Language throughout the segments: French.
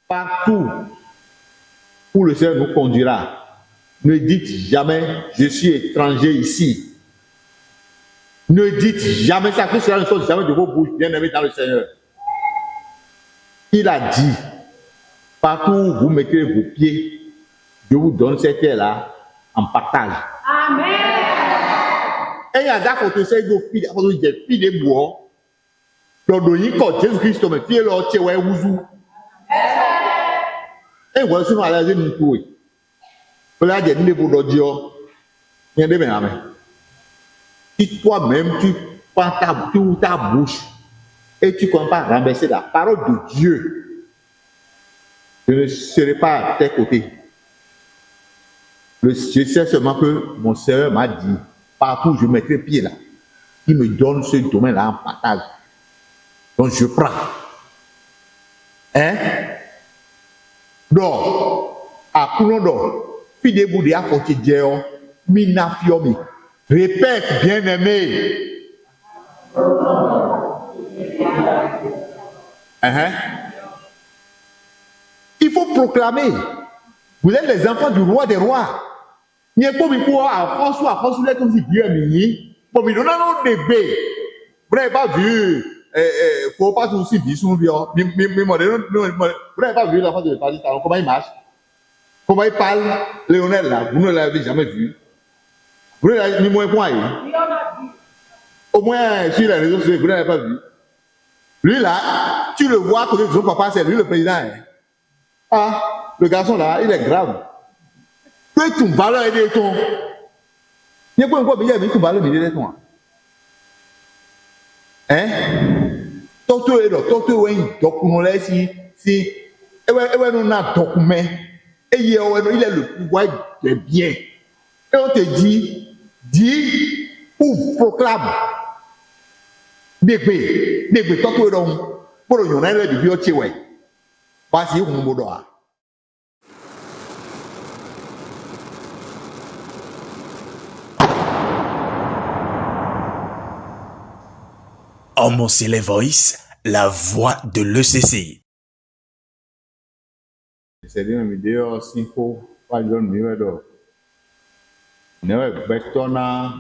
Partout où le Seigneur nous conduira, ne dites jamais je suis étranger ici. Ne dites jamais ça, que cela ne sorte jamais de vos bouches, bien-aimés dans le Seigneur. Il a dit, partout où vous mettez vos pieds, je vous donne cette terre-là en partage. Amen. Et il y a d'accord que c'est de filles, des filles de bois. Donc, il y a Jésus-Christ, mais filles, là, tu es où? Et voilà, sinon, à la vie, nous pouvons. Voilà, il y a des bouts d'audio. Il y a des bénéfices. Si toi-même, tu prends ta bouche et tu ne commences pas à renverser la parole de Dieu, je ne serai pas à tes côtés. Je sais seulement que mon Seigneur m'a dit, partout où je mettrai pied là, il me donne ce domaine-là en partage. Donc je prends. Hein? Donc, à Koulondo, fille de Boudé à quotidien, Mina Fiomi. Répète, bien-aimé. Il faut proclamer. Vous êtes les enfants du roi des rois. Il n'y a pas de quoi à France, vous êtes aussi bien mis. Pour me donner un début. Vous n'avez pas vu. Il ne faut pas aussi dire sur lui. Vous n'avez pas vu la face de Paris. Comment il marche? Comment il parle, Léonel là? Vous ne l'avez jamais vu. Vous ne l'avez mis moins point. Au moins sur les réseaux sociaux, vous n'avez pas vu. Lui là, tu le vois côté de son papa, c'est lui le président. Ah, le garçon là, il est grave. Que tu valeur aider ton. Il y a pas encore bien tu valeur aider ton. Hein? Toto est là, toto est document là si nous n'a document et il est le pouvoir des biens. Et on te dit ou proclame. Dégbe toto est donc pour le yonner le bio tiwe. Pas si on modoa. Omosele Voice, la voix de l'ECC. C'est une vidéo 5 pas de numéro. Ne betona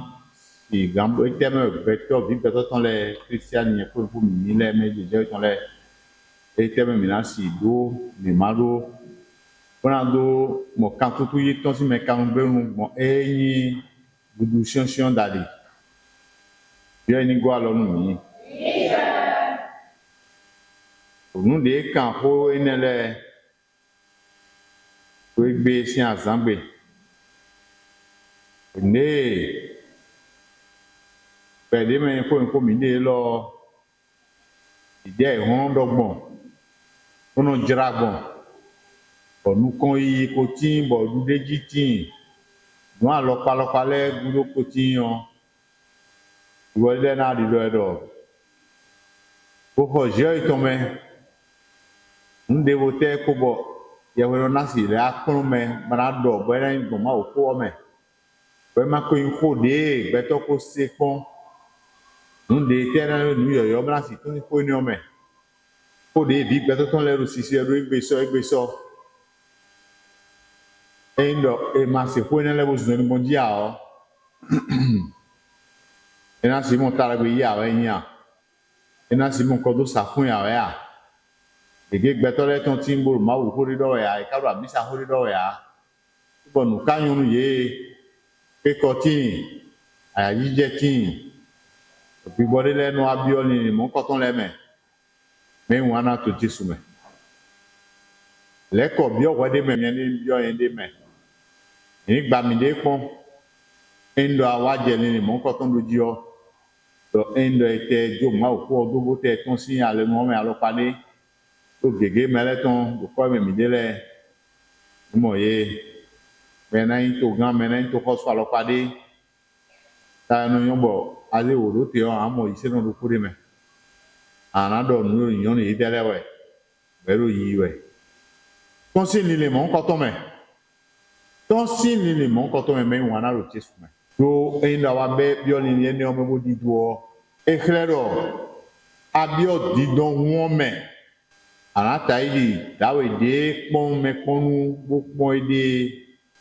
si gambo eteme beto vi beto ton les chrétiens ni pour vous mille mais déjà ton les eteme mina si do ni malo. Pendant mo kan tutu yi ton si me kan be mo eyi budu chanson dali. Yo ni go alo nu mi. Nous des camps enele wegbe si azambe ne pede me ko mi de lo ide hon dogbon ono dragon onu kon yi ko tin bo du deji tin no alopa le gudo ko tin yon wo le na di do edo ko ho je itome ndevote ko bo yawero nasi le akun me brado bere ngo ma oko me be ma ko info de beto ko se kon nde tera nu yo brasi to ni ko ni o me ko de bi beto ton le ru sisi ru igbe so endo e ma se ko ni le bo zoni mo dia o ena si mo tara gbe ya wa yin ena si mo ko do sa fun ya wa ege gbetole ton timbo ma wo hori do ya e ka ro abisa hori do ya bo nu kanyun ye pe kotin aya jije tin bi bode le no abioni ni mo koton le me wana to Jesu me le ko bi o wede me ni bi o yen de me ni gba mi de pon endo awaje ni mo koton do ji o to endo ete jo ma o ko do bo te ton si ale mo me alo pade to gege meleton do ko me dele mo ye menain to gan menain to ko so alo pade ta no yombo ale wo do te o amo ise no do kure me anado nu yon ni dele we bero yi we ton si ni le mo ko to me ton si ni le mo ko to me wana ro Jesu me do enda wa be bi o ni ni o me bo di do e clero abio di don won me Anataïdi, Dawede, Pon Mekonu, Bokmoide,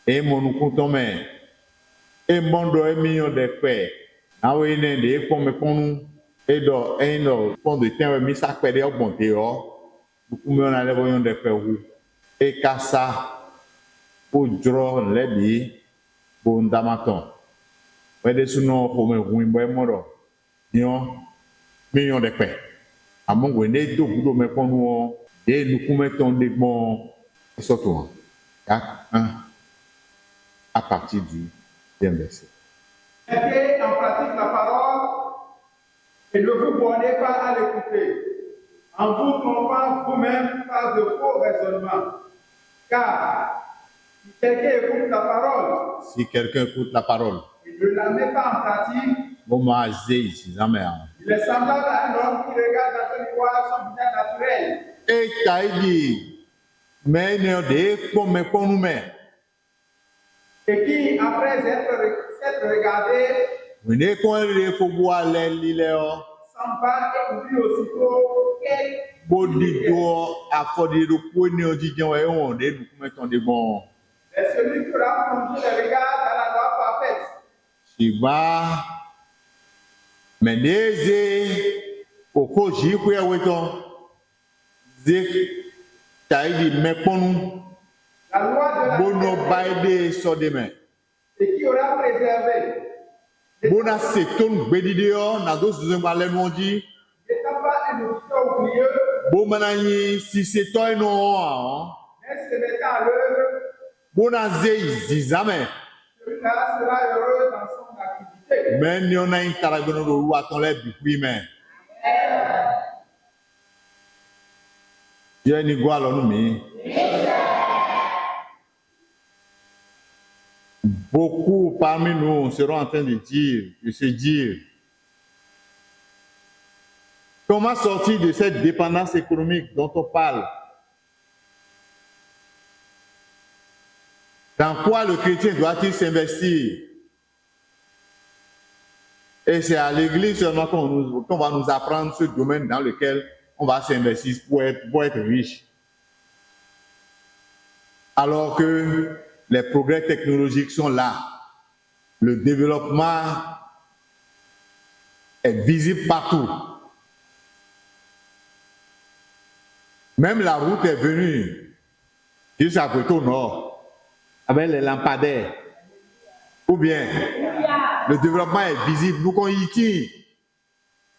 et Monukuntome, et Mondo et Million de Pères. Nawene de Pon Mekonu, et do, et no, Pon de Temps, Misa Pede, Bontéo, beaucoup mieux dans les voyons de Pères, et Kassa, pour Dro, Lebi, pour Ndamaton. Wede Suno, pour me Wimbo, Moro, Million de Pères. À mon goût, tout boulot me qu'on et nous commettons des bons surtout 1 à partir du verset. Mettez en pratique la parole et ne vous bornez pas à l'écouter, en vous trompant vous-même par de faux raisonnements. Car si quelqu'un écoute la parole, et ne la met pas en pratique, il est semblable à un homme qui regarde dans un miroir son visage naturel. Et Taïdi, mais ne de comme nous Et qui, après s'être regardé, s'en va et oublie aussitôt et celui qui aura plongé le regard dans la loi parfaite. Shiba Meneze Okoji Kweweton Zik Taïdi Mekonu La loi de la Bono Baide Sodeme et qui aura préservé, Bona Seton Bedideo Nado Zembale Mondi n'étant pas un auditeur oublieux, Bomanani si c'est toi non mais se mettant à l'œuvre, Bona Zei Zizame celui-là sera heureux dans son activité. Mais nous n'avons pas de loi à ton lèvre depuis mais Dieu n'y voit l'homme mais beaucoup parmi nous seront en train de se dire comment sortir de cette dépendance économique dont on parle. Dans quoi le chrétien doit-il s'investir? Et c'est à l'église seulement qu'on va nous apprendre ce domaine dans lequel on va s'investir pour être riche. Alors que les progrès technologiques sont là. Le développement est visible partout. Même la route est venue jusqu'à Breton Nord avec les lampadaires. Ou bien, le développement est visible. Nous qu'on y tient.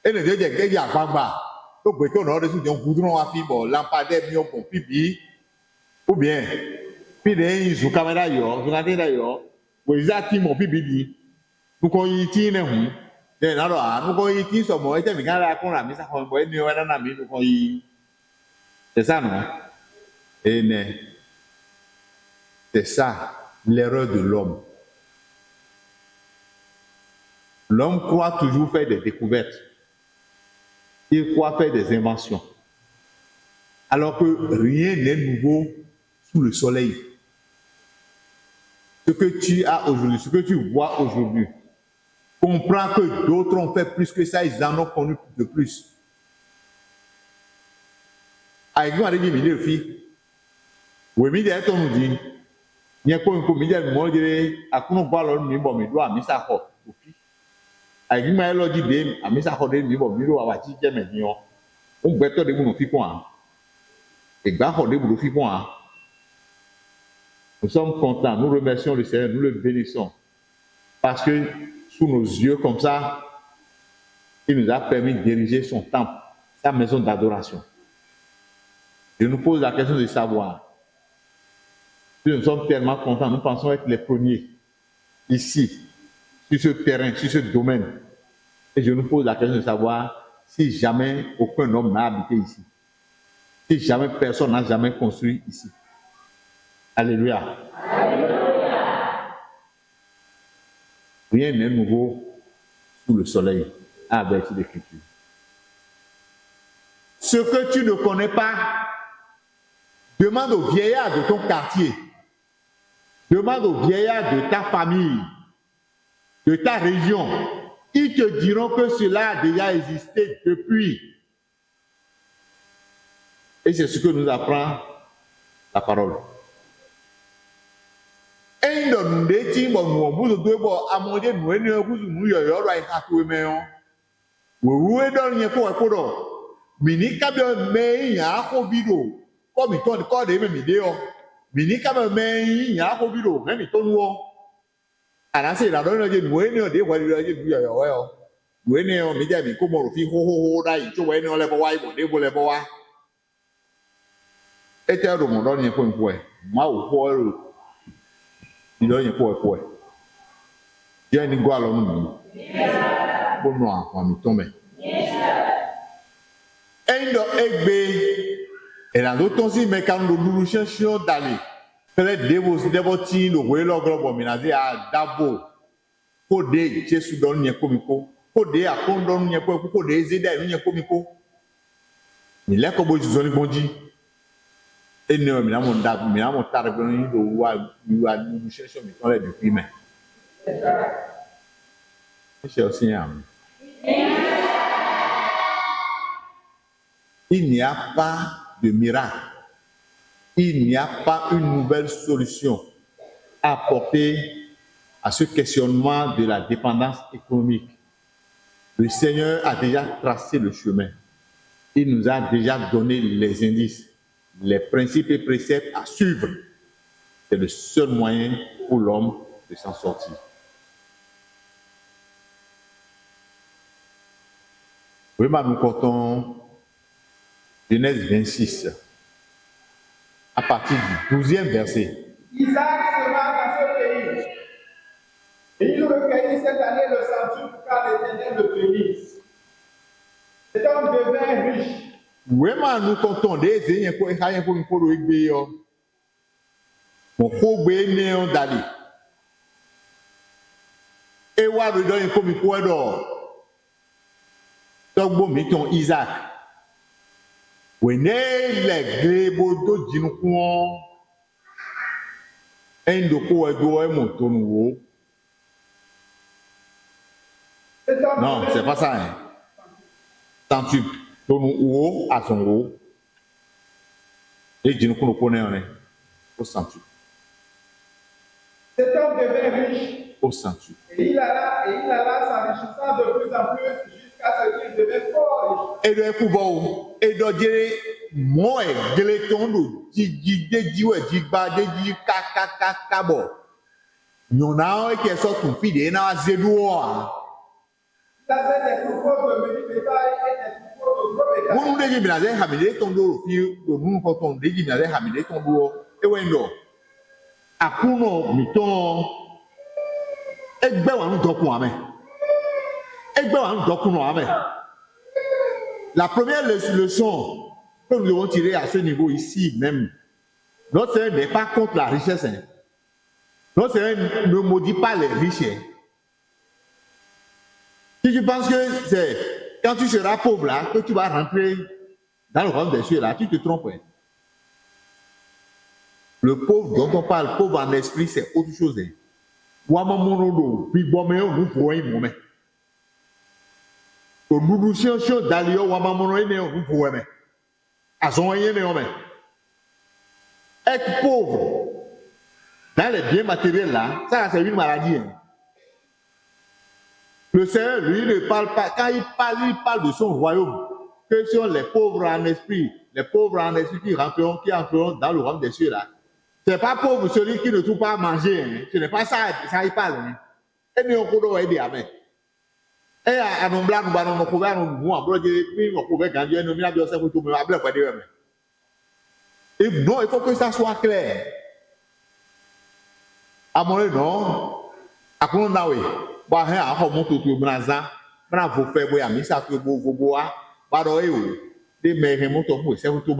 Et le Dieu dit, il y a pas bas. Au Breton Nord, on goudron à fibre, lampadaire, bien bon, pipi. Ou bien, puis les sous caméra d'ailleurs, vous avez mon pipi. Nous qu'on y tient, nous qu'on y tient, sur moi, et puis quand la con a mis ça, on va nous qu'on y. C'est ça, non? Et c'est ça, l'erreur de l'homme. L'homme croit toujours faire des découvertes. Il croit faire des inventions. Alors que rien n'est nouveau sous le soleil. Ce que tu as aujourd'hui, ce que tu vois aujourd'hui, comprends que d'autres ont fait plus que ça, ils en ont connu de plus. Avec nous, on a dit, mais filles, oui, mais il y a ton dit, il y a quoi un comédien, moi, je dirais, à quoi on voit l'homme, mais bon, mais doit, mais ça, quoi, avec nous, il a dit, mais ça, quoi, mais bon, mais doit, va dire, mais non, on peut être de vous, filles, point. Et bah, on est vous, filles, point. Nous sommes contents, nous remercions le Seigneur, nous le bénissons. Parce que, sous nos yeux, comme ça, il nous a permis de diriger son temple, sa maison d'adoration. Je nous pose la question de savoir. Nous sommes tellement contents, nous pensons être les premiers ici, sur ce terrain, sur ce domaine. Et je nous pose la question de savoir si jamais aucun homme n'a habité ici. Si jamais personne n'a jamais construit ici. Alléluia. Alléluia. Rien n'est nouveau sous le soleil, à avertir l'Écriture. Ce que tu ne connais pas, demande aux vieillards de ton quartier. Demande aux vieillards de ta famille, de ta région. Ils te diront que cela a déjà existé depuis. Et c'est ce que nous apprend la parole. Et nous détient bon nous de bon à mon Dieu nous nous yo right happy me we don yen ko do mini ka be me ya ko bido ko mi ton ko de me de o mini ka be me ya ko bido me mi ton wo ara se la don je we ni de wa de je yo yo we ni o mi ja mi ko mo fi ho dai jo we ni o le bo wa ibo de bo le bo wa e te ro mo don yen ko npo e ma wo ko ro il y a quoi il y a une gueule au monde bon noir on m'y tombe et donc et dans d'autres aussi mais quand nous cherchons d'aller peut-être dévoter le roi le globe ménager à d'abo codé Jésus donne n'y komiko codé à condon n'y quoi codé zéda n'y komiko il est comme je zone bondi et nous mais mon dab mais mon tarbe ni do wa nous cherchons mais on est depuis mais c'est aussi un il n'y a pas de miracle, il n'y a pas une nouvelle solution à apporter à ce questionnement de la dépendance économique. Le Seigneur a déjà tracé le chemin, il nous a déjà donné les indices, les principes et préceptes à suivre. C'est le seul moyen pour l'homme de s'en sortir. Oui, nous comptons Genèse 26, à partir du 12e verset. Isaac se va dans ce pays. Et il recueillit cette année le centuple car l'Éternel le bénisse. Cet homme devint riche. Oui, nous comptons des zéniens pour échanger pour une polo égbé. Mon fogbé néon dali. Et wa de donner comme il peut d'or. Donc, bon, mettons Isaac. Oui, les glébo de Djinoukou. Un de quoi doit monter nouveau. Non, c'est pas ça. Hein. Centuple. Ton haut à son haut. Et Djinoukou nous connaît, au centuple. Cet homme devint riche. Au centuple. Et il alla s'enrichissant de plus en plus jusqu'à ce qu'il devait fort riche. Et de pouvoir, et de dire, moi, gléton, kabo. Nous avons qui sont tout fidèles dans la zédoua. Il avait des troupeaux de petits bétail et des troupeaux de gros bétail. Vous nous dites, mais la hamidé ton dos, nous quand on dit, mais la hamidé ton dos, et wendo. Akuno, miton, egbe wa nous dokun amen. Egbe wa nous dokun amen. La première leçon que nous devons tirer à ce niveau ici même, notre Seigneur n'est pas contre la richesse. Hein. Notre Seigneur ne maudit pas les riches. Hein. Si tu penses que c'est quand tu seras pauvre là, que tu vas rentrer dans le royaume des cieux là, tu te trompes. Hein. Le pauvre dont on parle, pauvre en esprit, c'est autre chose. Hein. Wamamonodo, puis bon, mais nous voyons moment. To nudu sion dalio wamamono ene nous voyons. Azon ene homme. Être pauvre dans les biens matériels là, ça c'est une maladie. Hein. Le Seigneur, lui, ne parle pas, quand il parle de son royaume, que sont les pauvres en esprit qui entreront dans le royaume des cieux là. Ce n'est pas pauvre celui qui ne trouve pas à manger. Hein. Ce n'est pas ça il parle. Hein. Et nous, on peut aider à mettre. Et à nous blancs, nous allons trouver nous non, il faut que ça soit clair. À mon avis, non. À quoi on a oui. Bah, hein, à quoi monte tout braza. Bravo, fait boya, mais ça fait beau, boa. Bah, d'où des mères montent au bout, c'est tout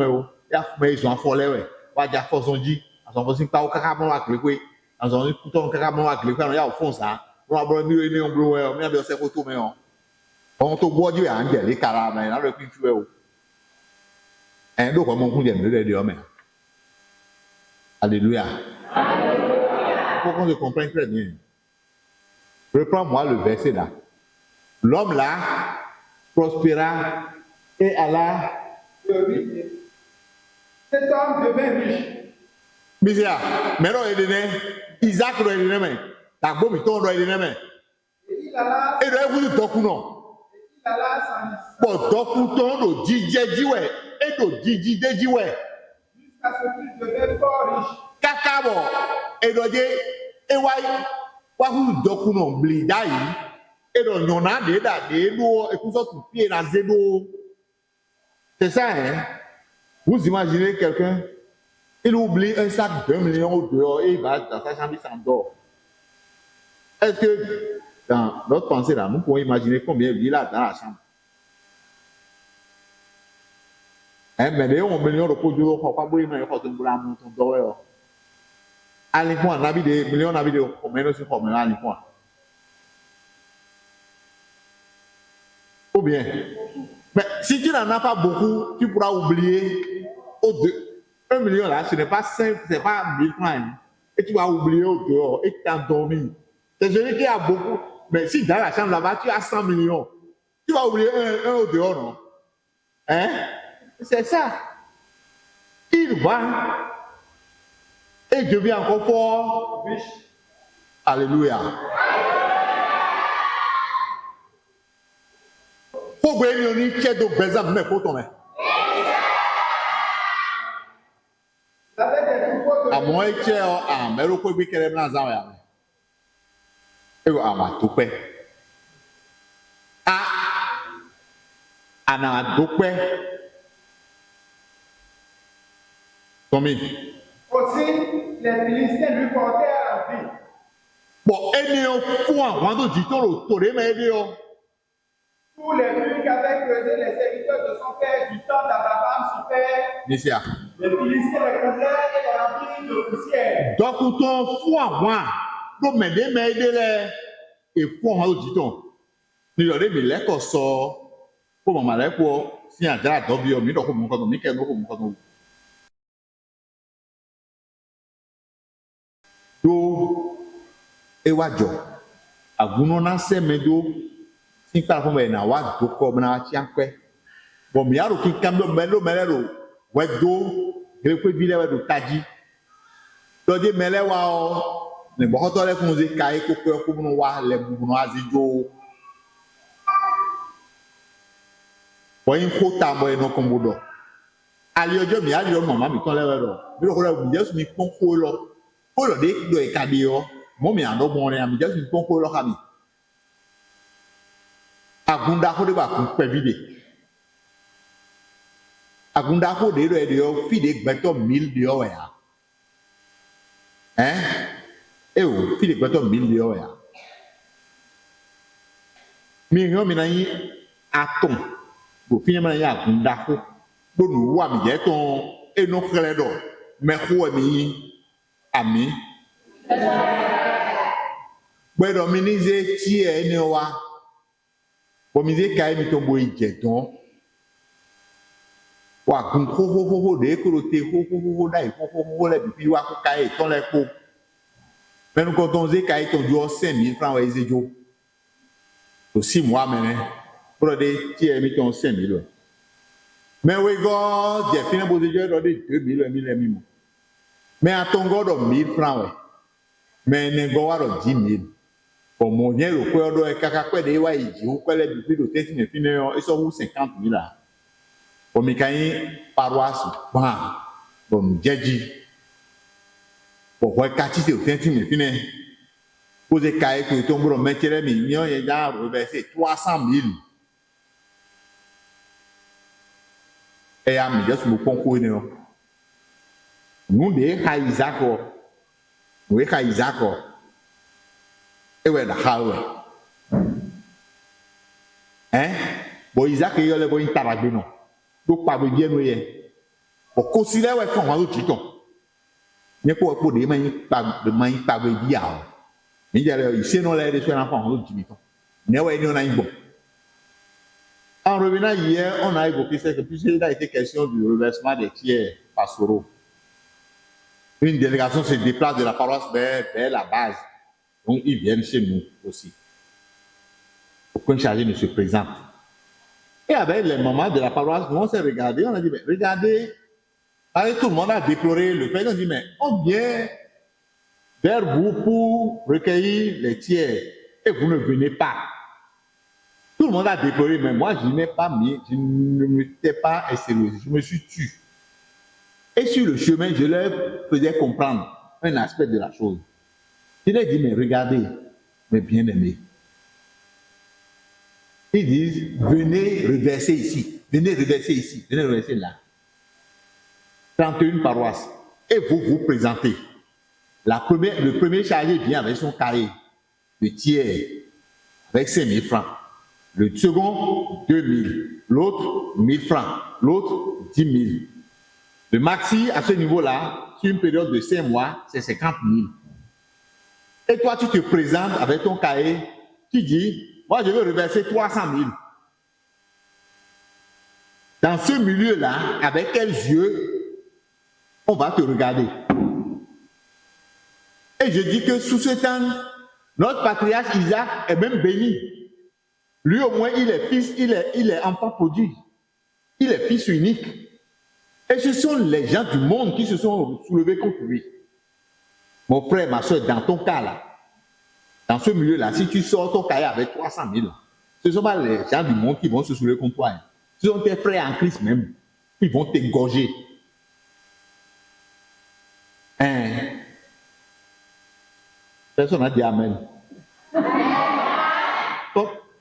mais ils ont affolé, ouais. Bah, j'ai force on dit. As on pas au cacaban à clé, as on tout ton cacaban à clé, quand on y a au fond ça. On a besoin de mieux, on bloue, on a besoin de photo, mais on te boit du angel, les caramels, dans le pinchou. Un dos comme on peut dire, le homme. Alléluia. Il faut qu'on se comprenne très bien. Reprends-moi le verset là. L'homme là prospéra et alla Cet homme devint riche. Misia, mais non, il est Isaac doit être né, ta bombe doit être né. Et il alla Et doit vous doku non. s'en Bon, doku ton do djidje jiwe, et do djidje jiwe. jusqu'à ce qu'il devait fort riche. Kaka bo, et doit dire, et wa vous doku non blidai, et do nyona de da de do, et tout ça tout pied na zedo. C'est ça, hein? Vous imaginez quelqu'un, il oublie un sac de 2 millions au dehors et il va dans sa chambre, il s'endort. Est-ce que dans notre pensée là, nous pouvons imaginer combien il a dans la chambre? Hein, mais les 1 million de produits, il ne faut pas bouger, mais il faut que vous ayez un dollar. Allez, point, on a des millions, on a des combien de choses, mais allez, point. Ou bien, mais si tu n'en as pas beaucoup, tu pourras oublier au deux. 1 million là, ce n'est pas 5, ce n'est pas 1000 francs. Et tu vas oublier au dehors et tu t'es endormi. C'est celui qui a beaucoup. Mais si dans la chambre là-bas, tu as 100 millions, tu vas oublier un au dehors, non? Hein? C'est ça. Il va et devient encore fort riche. Alléluia. Faut que vous ayez de besoin mais pour tomber. Il avait des troupeaux de À moins que ah mais le quoi que vous dans ça ya. Et vous ama tout pé. Ah ana dope. Tommy. aussi, les Philistins lui portèrent la vie. Bon, et nous fou en rando dit ton le toré mais dio. Tous les puits qu'avaient creusé les serviteurs de son père du temps d'Abraham, son père, Monsieur. les Philistins les creusèrent et les remplirent de poussière. Donc ton fou en moi. Donc mais des mais les et fou en rando dit ton. Ni le mi le ko so. Ko mama le ko si an dra do bi o mi do ko mo ko mi ke no ko mo ko no. Do ewajo aguno na se medo sin pa fun be na wa do ko na ti anpe bo mi aro ki kamdo melo melero wedo gre pe bi le wedo taji do de mele wa o ne bo to le fun ze kai ko ko no wa le bu no azijo bo yin ko ta mo eno ko mo do ali ojo mi ali o mama mi ton le wedo bi ko le bu jesu mi pon ko lo ó lọ dé do ìkàdé ọ mọ mi àná ọmọ rẹ àmì jẹsùn tó ń kó lọkà mi agunda kó dé wà kún pẹbíde agunda kó dé lọ ẹdẹ ọ fìdé gbẹtọ mil de ọ wẹ ya ẹ o fìdé gbẹtọ mil de ọ wẹ ya mi ìyàn mi náà yín atọ òfin yẹn mi náà yín agunda kó gbónú wà mí jẹ tán ẹnu kẹlẹ dọ mẹkó ẹmí yín. Ami. Gbẹdọ mi ní ṣe tí ẹ ní wa. Bọ̀mí ṣe ká ẹ̀mí tó ń bo ìjẹ̀dán. Wà gùn hóhóhóhó lè kúrò tẹ hóhóhóhó láì hóhóhóhó lẹ́bi bí wà kó ká ẹ̀ tán lẹ́ kó. Mẹ́nu kan tó ń ṣe ká ẹ̀ tó ń ju ọ̀sẹ̀ mi fúnra ẹ̀ ṣe jó. Kò sí mu amẹ́rẹ́. Bọ́dọ̀ dé tí ẹ̀mí tó ń sẹ̀ mí lọ. Mẹ́wé gọ́ jẹ̀fín náà bó ṣe jẹ́ ẹ̀dọ́ dé 2 000 ẹ̀mí lẹ́mí mọ̀. Mais à ton gars de 1000 francs, ouais. Mais ne gars de 10 000. Pour mon bien, le quoi de caca quoi de ouais, il dit, ou quoi les bébés de tête, mais finalement, ils sont où 50 000 là. Pour mes caïns, paroisse, bam, bon, djadji. Pour voir 4 000 mais finalement, pour les caïns qui tombent dans le métier, les millions, il y a reversé 300 000. Et à mes gars, je me concours, nous de ha Isaac we ha Isaac e we da ha we bo Isaac yo le bo intaragbe no do pa be die no ye o ko si le we kan wa lo ti ton ni ko de ma yin pa be dia o ni je le ise no le de so na kan lo ti mi ton ne we ni ona yin bo en revenant hier on a évoqué ça que puisqu'il a été question du reversement des tiers pastoraux. Une délégation se déplace de la paroisse vers la base. Donc, ils viennent chez nous aussi. Aucun chargé ne se présente. Et avec les mamans de la paroisse, nous on s'est regardé, on a dit, mais regardez, Allez, tout le monde a déploré le fait. Ils ont dit, mais on vient vers vous pour recueillir les tiers et vous ne venez pas. Tout le monde a déploré, mais moi, je n'ai pas mis, je ne m'étais pas sérieux, je me suis tué. Et sur le chemin, je leur faisais comprendre un aspect de la chose. Je leur dis, mais regardez, mes bien-aimés. Ils disent, venez reverser ici, venez reverser ici, venez reverser là. 31 paroisses. Et vous vous présentez. Le premier chargé vient avec son cahier, le tiers, avec 5 000 francs. Le second, 2 000. L'autre, 1 000 francs. L'autre, 10 000. Le maxi, à ce niveau-là, sur une période de 5 mois, c'est 50 000. Et toi, tu te présentes avec ton cahier, tu dis, moi, je veux reverser 300 000. Dans ce milieu-là, avec quels yeux on va te regarder? Et je dis que sous ce temps, notre patriarche Isaac est même béni. Lui, au moins, il est fils, il est enfant produit. Il est fils unique. Et ce sont les gens du monde qui se sont soulevés contre lui. Mon frère, ma soeur, dans ton cas là, dans ce milieu-là, si tu sors ton cahier avec 300 000, ce ne sont pas les gens du monde qui vont se soulever contre toi. Ce sont tes frères en Christ même. Ils vont t'égorger. Personne n'a dit Amen.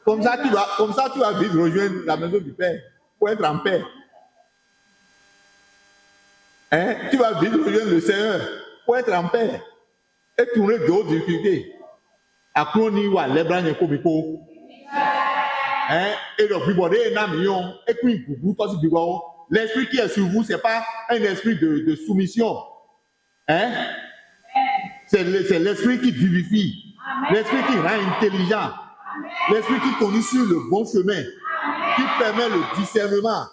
Comme ça, tu vas vite rejoindre la maison du Père pour être en paix. Tu vas vite rejoindre le Seigneur pour être en paix et tourner d'autres difficultés. Akroni wa lebranye komiko. Et le bibodé est un million. Et puis, l'esprit qui est sur vous, ce n'est pas un esprit de soumission. C'est l'esprit qui vivifie. L'esprit qui rend intelligent. L'esprit qui conduit sur le bon chemin. Qui permet le discernement.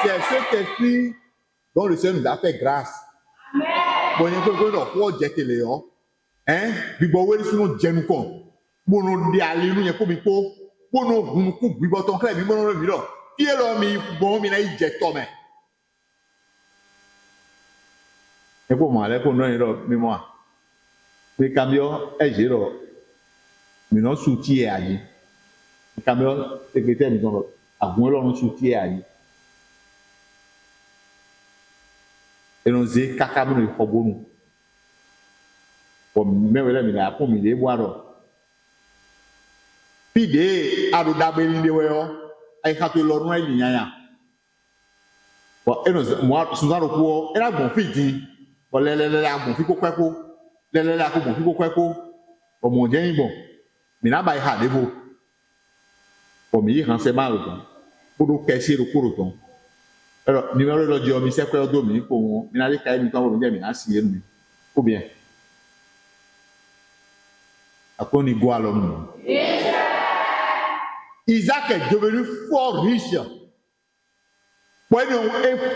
C'est cet esprit dont le Seigneur nous a fait grâce. Bon, il y a le camion est géré. Nous soutien à lui. Le camion secrétaire nous a nous soutien à lui. Et nous avons caca nous le fobonu. Comme même là, il a pour me voir. Puis des adodabeli de weo, avec un peu l'orno et l'ignan. Bon, et nous, moi, souvent le coup, et là, bon fils, bon, là, bon fils, quoi, là, bon fils, quoi, bon, mon dieu, bon, mais là, bah, il a des beaux. Bon, mais il renseignement le temps. Pour nous cacher le cours le temps. Alors, numéro de l'audio, mais c'est quoi le domaine pour nous, mais là, il temps, on va dire, mais si, ou bien. À quoi on y voit l'homme? Isaac est devenu fort riche. Pour un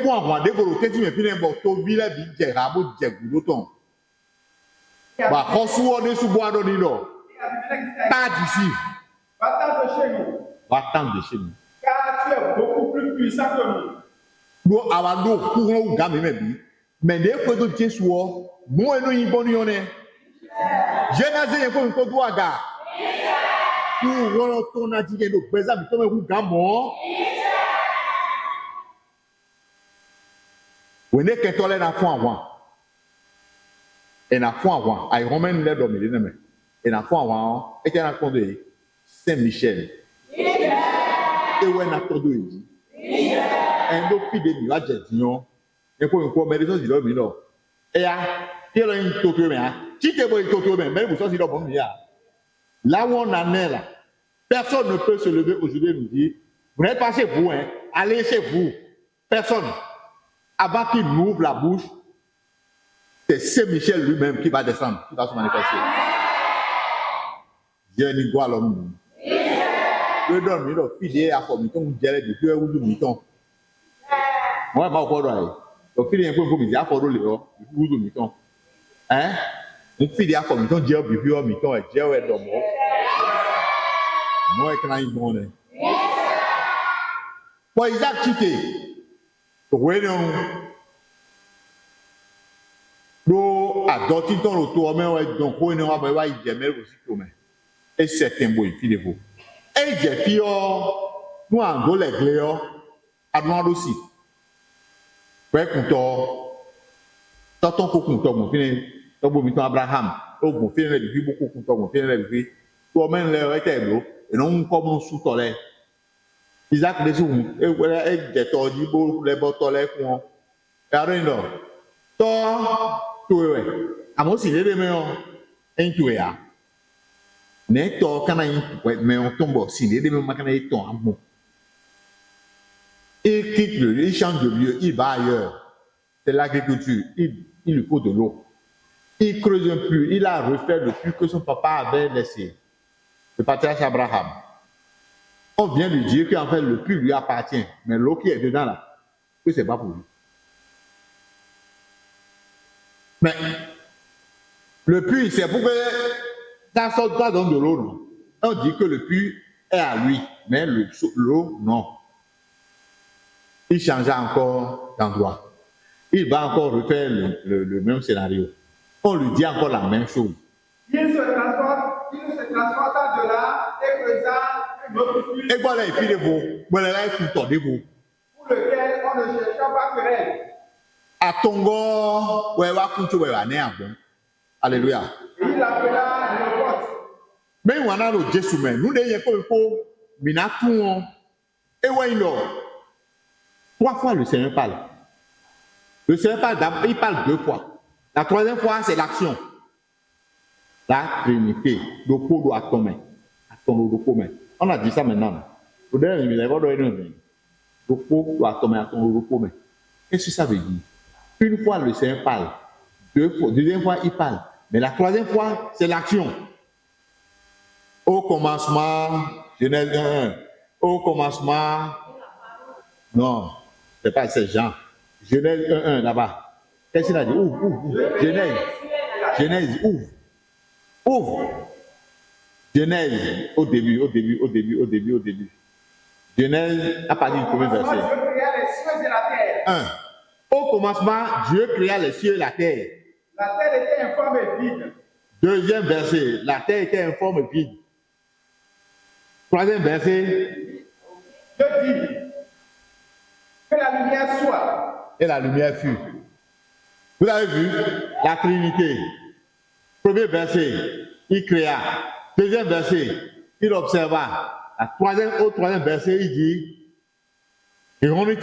point avant de vous le dire, mais bon, tout village est rabo de gouloton. Bah, reçoit de sous-bois de l'îlot. Pas d'ici. Va-t'en de chez nous. Va-t'en de chez nous. Car tu es beaucoup plus puissant que nous. Nous avons courant ou gamme même. Mais des fois de Jésus, moi nous y bonnions. Je n'ai pas encore droit à pour ton a dit que nous présentons comme un gamin. Vous n'êtes qu'un toilette à fond avant. Et à fond avant, à Romain les dormir, et à fond avant, et à conduire Saint-Michel. Et où est notre deux? Un autre fille de nuage, disons, et pour une fois, mais les autres, ils dorment. Et à, il y a une taupe, si tu es une taupe, mais vous sortez dans le là où on en est là, personne ne peut se lever aujourd'hui et nous dire, vous n'êtes pas chez vous, allez chez vous. Personne. Avant qu'il n'ouvre la bouche, c'est Saint-Michel lui-même qui va descendre, qui va se manifester. Dieu n'y voit l'homme. Le donne, il a fidèle à comme il dirait de Dieu ou du mouton. Moi, je ne sais pas. Donc, il y a un peu de misère pour le ou du mouton. Une fille a comme Dieu, Dieu, mouton, et Dieu est dans moi. Moi, quand il est bon. Pour Isaac, tu t'es. Oui, non. Do adoti ton lo to me wa don ko ni wa ba wa je me ro si to me. E certain boy fi de vo. E je fi o nu an go le gle o anu ro si. Pe kun to ko kun to mo fi ni to bo mi to Abraham o gun fi le bi bo ko kun to mo fi le bi to men le o te lo e no un ko mo su to le Isaac de su e je to ji bo le bo to le kun o e arin do to we amo si le me o en tu ya ne to kana yin me o tombo si le me ma kana to amo il quitte il change de lieu il va ailleurs c'est l'agriculture il lui faut de l'eau il creuse un puits il a refait le puits que son papa avait laissé le patriarche Abraham. On vient lui dire qu'en fait le puits lui appartient mais l'eau qui est dedans là que c'est pas pour lui. Mais le puits, c'est pour que ça sorte pas dans de l'eau, non. On dit que le puits est à lui, mais l'eau, non. Il changea encore d'endroit. Il va encore refaire le même scénario. On lui dit encore la même chose. Il se transporta de là et creusa un autre puits. Et voilà, et puis les veaux, voilà, et puis des veaux. Pour lequel on ne chercha pas querelle. À Tongo, ouais, va coucher, ouais, va néant. Alléluia. Il l'appela Rehoboth. Mais on a le Jésus, mais nous n'ayons pas le Minatou. Et ouais, non. 3 fois le Seigneur parle. Le Seigneur parle, il parle 2 fois. La 3e fois, c'est l'action. La Trinité. On a dit ça maintenant. Qu'est-ce que ça veut dire? Une fois le Seigneur parle. 2 fois, 2e fois il parle. Mais la 3e fois, c'est l'action. Au commencement, Genèse 1. Au commencement, non, c'est pas c'est Jean. Genèse 1 là-bas. Qu'est-ce qu'il a dit? Ouvre. Genèse, ouvre. Genèse, au début. Genèse, à partir du premier verset. Dieu créa les cieux et la terre. 1. Au commencement, Dieu créa les cieux et la terre. La terre était informe et vide. 2e verset, la terre était informe et vide. 3e verset, Dieu dit que la lumière soit. et la lumière fut. Vous avez vu la Trinité. 1er verset, il créa. 2e verset, il observa. Au 3e verset, il dit, il on est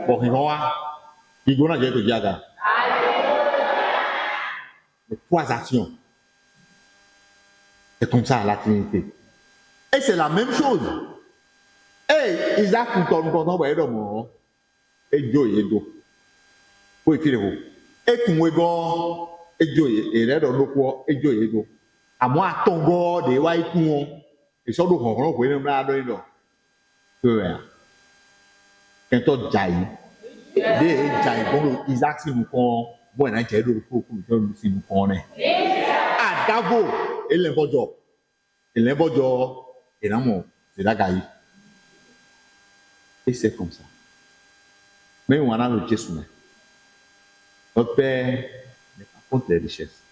bon, il va, il go na je to diaga. Les 3 actions. C'est comme ça la Trinité. Et c'est la même chose. Et Isaac content ouais domo. Et Dieu yedo. Pour écrire vous. Et kumwego et Dieu et là dans loko et Dieu yedo. À moi tongo de wa ikun. Et so do honhon ko ni na do ndo. Que ya. Quand jai. De jai bon Isaac si nous kon bon na je do ko ku si nous kon ne. Ah davo et l'imbojo. Et l'imbojo et là mon c'est la gaï. Et c'est comme ça. Mais on a le Jésus. Notre Père n'est pas contre les richesses.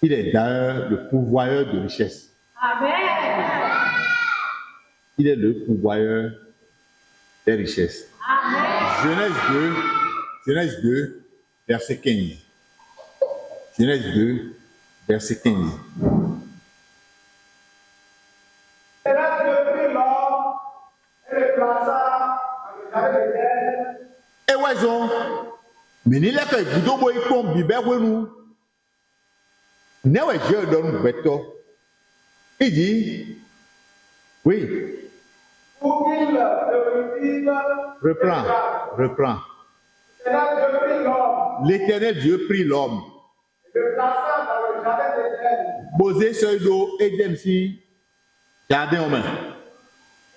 Il est d'ailleurs le pourvoyeur de richesses. Amen. Il est le pourvoyeur des richesses. Amen. Genèse 2, verset 15. Genèse 2, verset 15. Et là, Dieu prit l'homme et le plaça avec les terres. Et ouais, mais il est que Guido Boy comme Bibé Wenu. N'est-ce Dieu donne Beto. Il dit, oui, Pour qu'il le cultive. reprends. Et là, Dieu prit l'homme L'Éternel Dieu prit l'homme. et le plaça dans le jardin d'Éden. Bosé seuil d'eau et d'Emsi, jardin en main.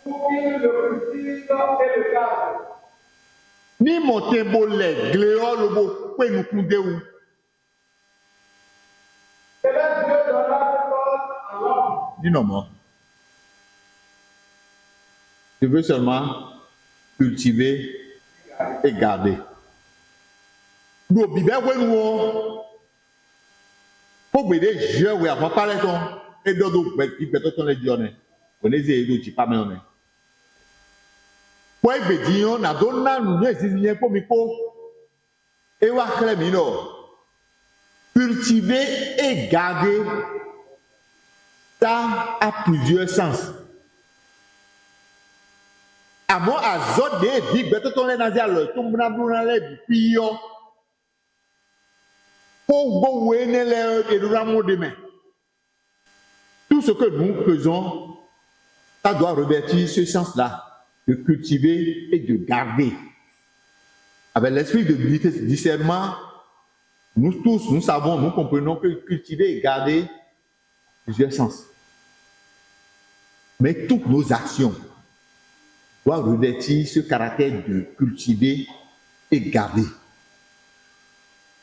Pour qu'il le cultive et le garde. Ni monter bolé, gléo, le beau, quoi nous coudé où. Et là, Dieu donna ce corps à l'homme. Ni non, moi. Je veux seulement cultiver et garder. Nous, bibé, nous, Faut que les jeux, oui, avant parler ton, et d'autres, qui peut ton les dionner. On les a dit, pas mais on est. Pour les bédions, on a donné nous, les pour Miko. Et on a créé cultiver et garder, ça a plusieurs sens. À moi, à zone des vies, peut-être on est dans le tombe dans les pions. Pour vous et nous avons demain. Tout ce que nous faisons, ça doit revêtir ce sens-là, de cultiver et de garder. Avec l'esprit de discernement, nous tous, nous savons, nous comprenons que cultiver et garder plusieurs sens. Mais toutes nos actions doivent revêtir ce caractère de cultiver et garder.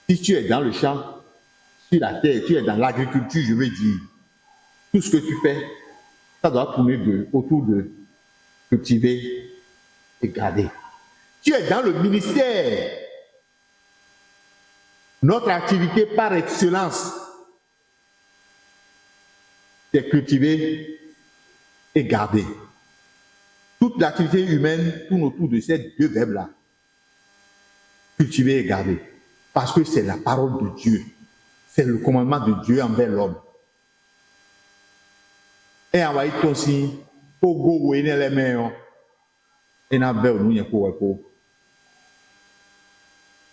Si tu es dans le champ, sur la terre, tu es dans l'agriculture, je veux dire, tout ce que tu fais, ça doit tourner autour de cultiver et garder. Tu es dans le ministère. Notre activité par excellence, c'est cultiver et garder. Toute l'activité humaine tourne autour de ces deux verbes-là. Cultiver et garder. Parce que c'est la parole de Dieu. C'est le commandement de Dieu envers l'homme. Et en voyant aussi, pour go les mains, et en veut nous y pour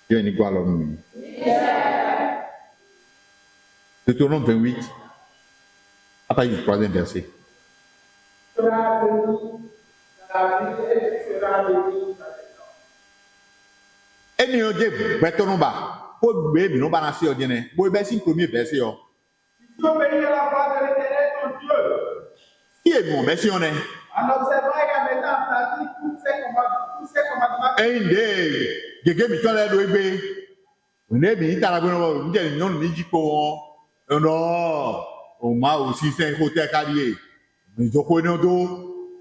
Dieu n'est pas l'homme. Deutéronome 28, à partir du 3e verset. Et nous avons dit, pour bébé, nous avons dit, pour bébé, c'est le premier verset. Tu obéis à la voix de l'Éternel ton Dieu. Qui est mon verset? En observant et en mettant en pratique tous ces commandements. Et il dit, mi tọ́lẹ̀ ló gbé, òní mi tara gbé wọn, ǹjẹ́ ìyọ́nù mi jí kó wọn, ọ̀nà òun máa ò sí sẹ́yìn kó tẹ́ kárí ẹ̀, ìjókòó ní ọdún,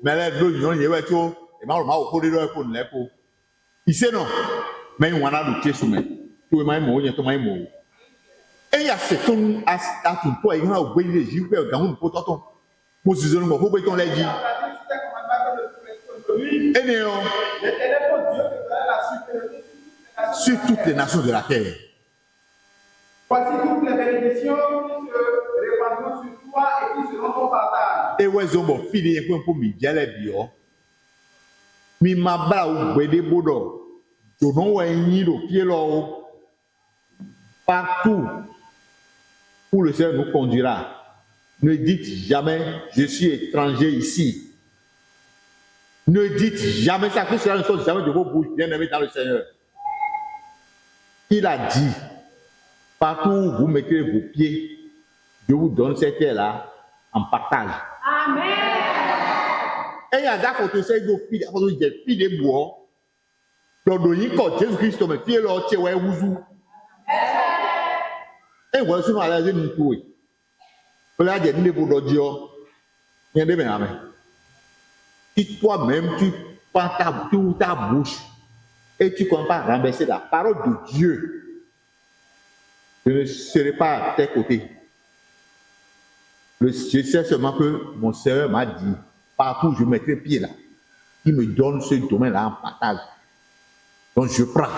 mẹ́lẹ́ ló ìyọ́nù yẹ wẹ́ tó, ìmáwòrán máa ò kó dédọ́ ẹ̀kọ́ nílẹ̀ kó. Ìṣe náà, mẹ́yìn wọn náà ló ké sùn mẹ́, tó o máa ń mọ̀ ó yẹn tó máa ń mọ̀ ó. Ẹ̀yà ṣètò àtúntò ẹ̀yìn náà ò gbé ilé yìí pé ọ̀gá òun kó tọ́tọ̀, mo sì zọ́nù mọ̀ kó gbé tán lẹ́yìn. L'Éternel ton Dieu te donnera la supériorité sur toutes les nations de la terre. Voici toutes les bénédictions qui se répandront sur toi et qui seront ton partage. Et ouais, zombo, fini un peu pour me dire les bio. Mi ma bra ou gbede bodo. Jono wa yin lo pied lo. Partout où le Seigneur nous conduira. Ne dites jamais, je suis étranger ici. Ne dites jamais ça, que cela ne soit jamais de vos bouches, bien-aimés dans le Seigneur. Il a dit, partout où vous mettez vos pieds, je vous donne cette terre-là en partage. Amen. Et il y a des gens qui ont des filles de bois. Donc, il y a Jésus-Christ, mais qui est là, qui est là, et voilà, c'est mal à dire, nous pouvons. Voilà, il y a des gens qui ont des gens. Si toi-même, tu prends ta bouche et tu commences à renverser la parole de Dieu, je ne serai pas à tes côtés. Je sais seulement que mon Seigneur m'a dit, partout où je mettrai pied là, il me donne ce domaine-là en partage. Donc je prends.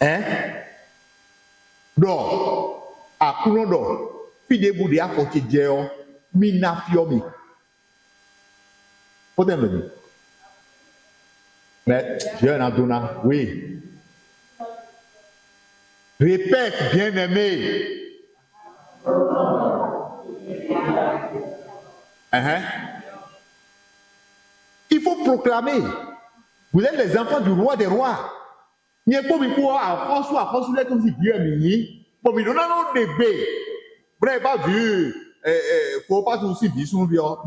Hein? Donc, à Kounodo, fille de Bouddha, faut que Dieu mina fiomi. Faut te venir. Mais Dieu en a donné, oui. Répète, bien-aimé. Il faut proclamer. Vous êtes les enfants du roi des rois. Il y a comme il faut à François, les comme si Dieu est mignon. Bon, mais nous avons des bébés. Vous n'avez pas vu. Faut pas aussi vivre sur lui. Vous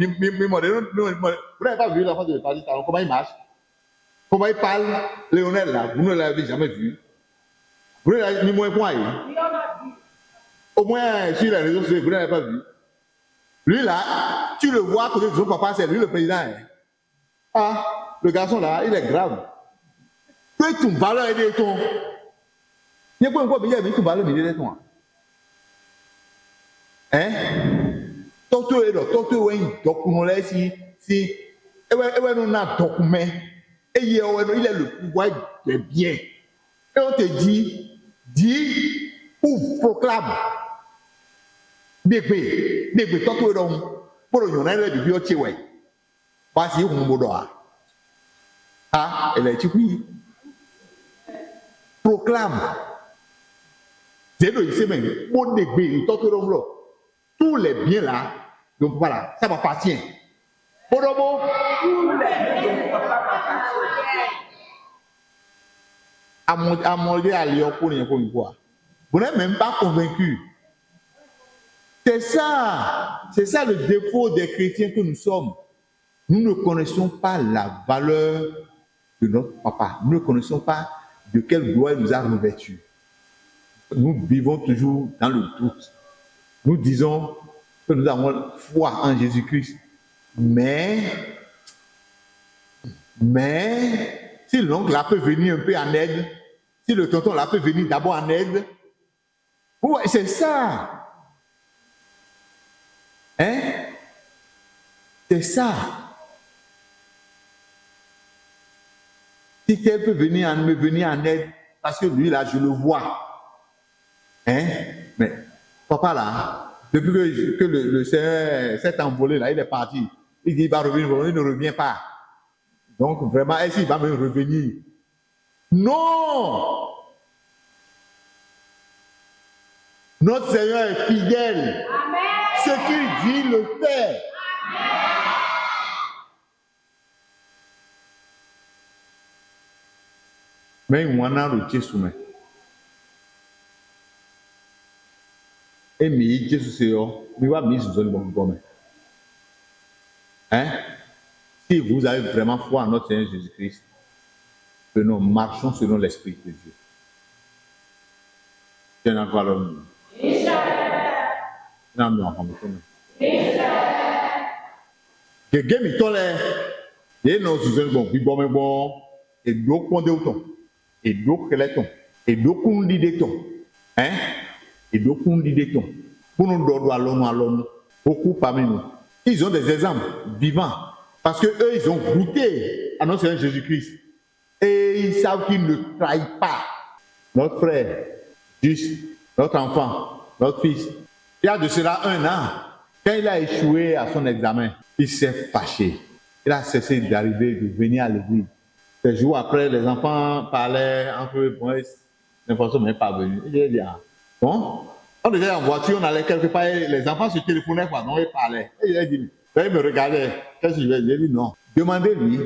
n'avez pas vu l'enfant de Paris, comment il marche, comment il parle, Léonel là, vous ne l'avez jamais vu. Vous ne l'avez mis moins point. Au moins sur les réseaux sociaux, vous ne l'avez pas vu. Lui là, tu le vois côté de son papa, c'est lui le président. Ah, le garçon là, il est grave. Que ton valeur est de ton. Il n'y a pas encore bien, mais ton valeur est de ton. hein toto est document là si nous a document et il est le pouvoir de bien et on te dit ou proclame dégbe toto est donc pour nous là de bio tiwe parce que on bodoa ah elle est oui proclame c'est le ici même bon dégbe toto donc là tous les biens là donc voilà ça m'appartient Bodobo à mon à Lyon pour une fois vous n'êtes même pas convaincu. C'est ça le défaut des chrétiens que nous sommes. Nous ne connaissons pas la valeur de notre papa. Nous ne connaissons pas de quelle gloire il nous a revêtus. Nous vivons toujours dans le doute. Nous disons que nous avons foi en Jésus-Christ. Mais si l'oncle là peut venir un peu en aide, si le tonton là peut venir d'abord en aide, ouais, c'est ça. Hein? C'est ça. Si quelqu'un peut me venir en aide, parce que lui là, je le vois. Hein? Mais papa là, depuis que le Seigneur s'est envolé là, il est parti. Il dit il va revenir, il ne revient pas. Donc vraiment, est-ce qu'il va me revenir? Non! Notre Seigneur est fidèle. Amen. Ce qu'il dit, le fait. Mais on a le Jésus. Et mais Jésus c'est mais va mis sur le bon gomme. Hein? Si vous avez vraiment foi en notre Seigneur Jésus-Christ, que nous marchons selon l'Esprit de Dieu. Je n'en vois l'homme. Non, non, non. Gege mi tɔ lɛ ye nɔ zuzɛ gbɔn gbibɔmɛ gbɔn edo kpɔndewo tɔn edo kɛlɛ tɔn edo kunɖiɖe tɔn edo kunɖiɖe tɔn kunu dɔ do alɔnu beaucoup parmi nous ils ont des exemples vivants parce que eux ils ont goûté à notre Seigneur Jésus-Christ et ils savent qu'il ne trahit pas notre frère juste notre enfant notre fils. Il y a de cela 1 an, quand il a échoué à son examen, il s'est fâché. Il a cessé d'arriver, de venir à l'église. Des jours après, les enfants parlaient entre eux, bon, l'information n'est pas venue. Il a dit, ah, bon, on était en voiture, on allait quelque part, les enfants se téléphonaient, quoi, non, ils parlaient. Et il a dit, il me regardait, qu'est-ce que je vais dire? Il a dit, non, demandez-lui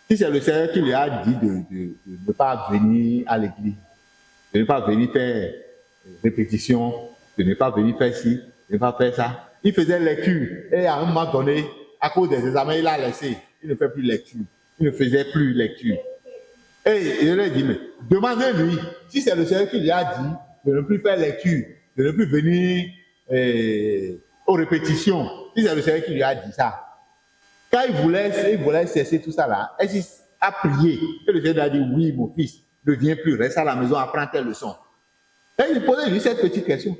si c'est le Seigneur qui lui a dit de ne pas venir à l'église, de ne pas venir faire répétition, de ne pas venir faire ci, de ne pas faire ça. Il faisait lecture et à un moment donné, à cause des examens, il a laissé. Il ne fait plus lecture. Il ne faisait plus lecture. Et je lui ai dit, mais demandez-lui si c'est le Seigneur qui lui a dit de ne plus faire lecture, de ne plus venir aux répétitions. Si c'est le Seigneur qui lui a dit ça. Quand il voulait cesser tout ça là, est-ce qu'il a prié? Et le Seigneur a dit, oui, mon fils, ne viens plus, reste à la maison, apprends tes leçons. Et il posait lui cette petite question.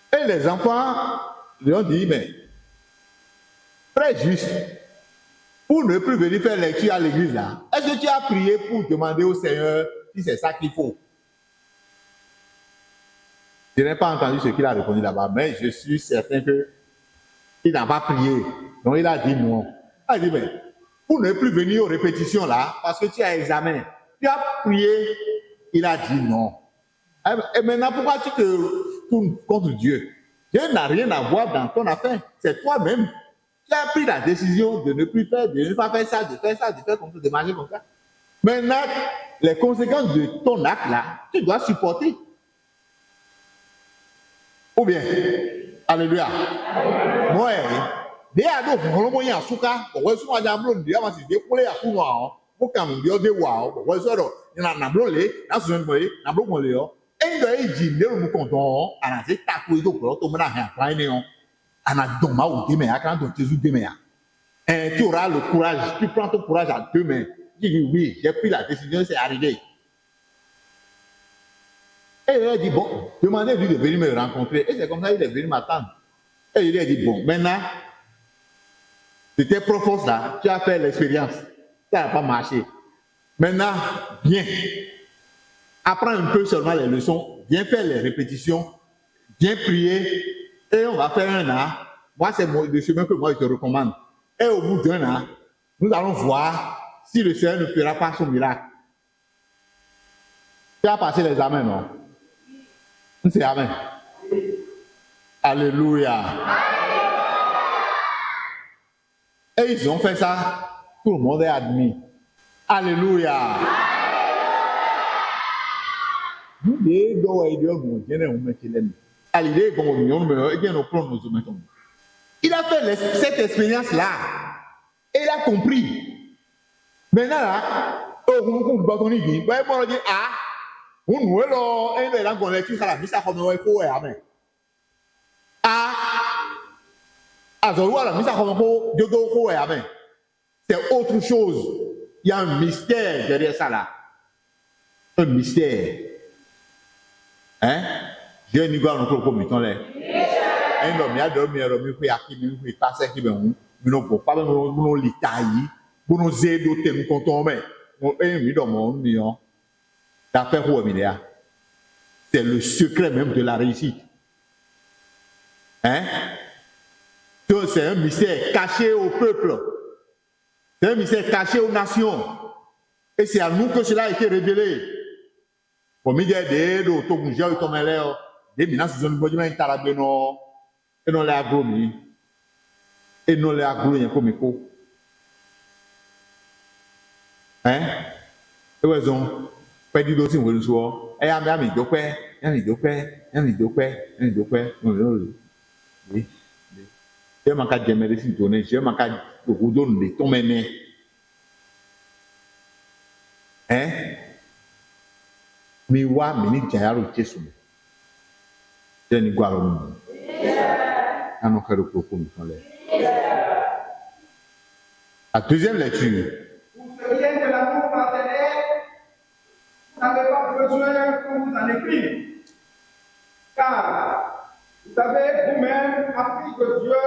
Et les enfants lui ont dit, mais très juste, pour ne plus venir faire lecture à l'église là, est-ce que tu as prié pour demander au Seigneur si c'est ça qu'il faut? Je n'ai pas entendu ce qu'il a répondu là-bas, mais je suis certain qu'il n'a pas prié. Donc il a dit non. Il a dit, mais pour ne plus venir aux répétitions là, parce que tu as examen, tu as prié, il a dit non. Et maintenant, pourquoi tu te tournes contre Dieu? Dieu n'a rien à voir dans ton affaire. C'est toi-même qui as pris la décision de ne plus faire, de ne pas faire ça, de faire comme ça, de manger comme ça. Maintenant, les conséquences de ton acte là, tu dois supporter. Ou bien, alléluia. Moi, des ados, on va y souka, on va se faire un blond, on va se décoller à tout noir, pour qu'on me dise wow, on va se faire un blond, on va se faire un blond, endo eji lero mu konton ana se tako ido pro to mena han plan ni on ana don ma o de me aka don Jésus de me ya tu auras le courage tu prends ton courage à deux mains dis oui j'ai pris la décision c'est arrivé Et il a dit, bon, demandez-lui de venir me rencontrer. Et c'est comme ça qu'il est venu m'attendre. Et il a dit, bon, maintenant, c'était profond là, tu as fait l'expérience. Ça n'a pas marché. Maintenant, viens. Apprends un peu seulement les leçons. Viens faire les répétitions. Viens prier. Et on va faire un an. Moi, c'est le chemin que moi, je te recommande. Et au bout d'un an, nous allons voir si le Seigneur ne fera pas son miracle. Tu as passé l'examen, non? C'est Amen. Alléluia. Et ils ont fait ça. Tout le monde est admis. Alléluia. Il a fait cette expérience-là. Et il a compris. Maintenant, là, on dit, ah, on c'est autre chose. Il y a un mystère derrière ça là. Un mystère. Hein? J'ai une gueule encore comme il là. Un homme, il y a deux meilleurs hommes qui passent qui ben nous pas nous l'italie, pour nous aider au thème quand on met. On est mis dans mon million. D'affaires où c'est le secret même de la réussite. Hein? C'est un mystère caché au peuple. C'est un mystère caché aux nations. Et c'est à nous que cela a été révélé. Comme il y a des autobuseurs qui tombent là, des menaces qui sont venus à non, et non les agromis, et non les agromis comme il faut. Hein? Et vous ont fait du dossier, vous le savez. Et à mes deux pères, je m'en cas de médecine donner, je m'en cas de vous donner ton méné. Hein? Mais ouais, mais ni jayaro Jésus. Je n'y vois pas. On a fait le propos la deuxième lecture. Pour ce qui est de l'amour fraternel, vous n'avez pas besoin qu'on vous en écrive. Car vous avez vous-même appris que Dieu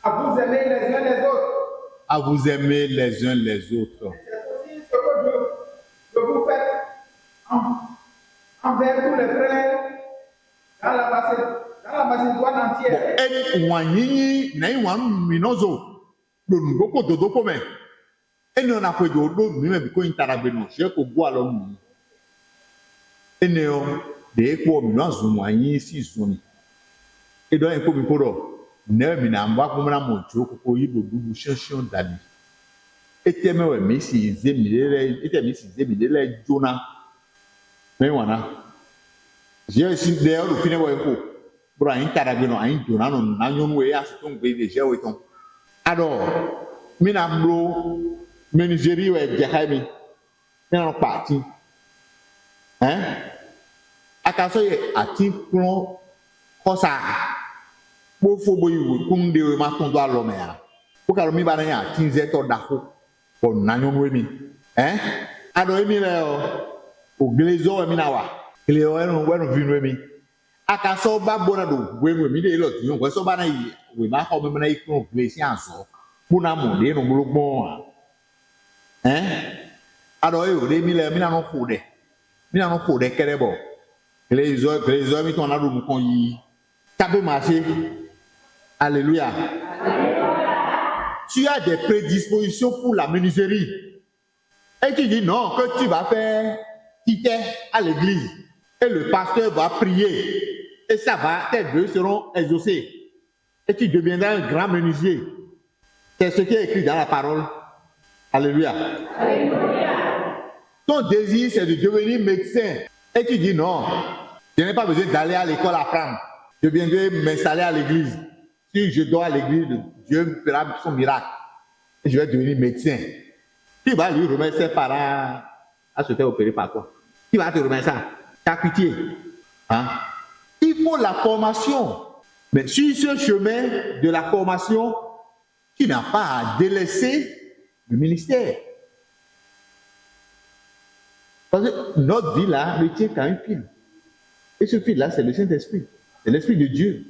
à vous aimer les uns les autres. À vous aimer les uns les autres. C'est aussi ce que vous faites envers tous les frères dans la Macédoine entière. Et wanyini na iwan minozo do ngoko dodo kome. Eni ona kwe do mi me biko intarabe no je ko gwa lo mu. Eni o de ko mi no azu wanyi si zoni. E do en ko mi poro. Ne mi na mba ko na mo jo ko yi do dudu shanshon dadi. Ete me we mi si zemile ete mi si zemile jona. Mais voilà. J'ai aussi d'ailleurs le final pour un tarabino, un donano, n'ayons oué à ce qu'on veut déjà ou étant. Alors, Minambo, Menigérie ou Jahami, non parti. Hein? À Kassoye, à Tiplon, Kosa, Bofoboy, Kunde, Maton doit l'homme. Pour qu'elle m'y banaya, Tinzeto d'Afo, pour n'ayons oué. Hein? Alors, Emile. O glezo mi na wa gleo eno wenu vinu mi aka so ba bona do wenu mi de lo ti yon so ba na yi we ma ho me na ikun glesi anso buna mo de no gbon hein ado e o de mi le mi na no ko de kere bo glezo mi ton na do mu kon yi tabe marché. Alléluia. Tu as des prédispositions pour la menuiserie et tu dis non que tu vas faire quitter à l'église et le pasteur va prier et ça va, tes vœux seront exaucés et tu deviendras un grand menuisier. C'est ce qui est écrit dans la parole. Alléluia. Alléluia. Ton désir c'est de devenir médecin et tu dis non, je n'ai pas besoin d'aller à l'école apprendre, je viendrai m'installer à l'église. Si je dois à l'église, Dieu me fera son miracle et je vais devenir médecin. Tu vas lui remettre ses parents à se faire opérer par toi. Qui va te remettre ça? Ta pitié. Hein? Il faut la formation. Mais sur ce chemin de la formation, tu n'as pas à délaisser le ministère. Parce que notre vie là ne tient qu'à un fil. Et ce fil là, c'est le Saint-Esprit. C'est l'Esprit de Dieu.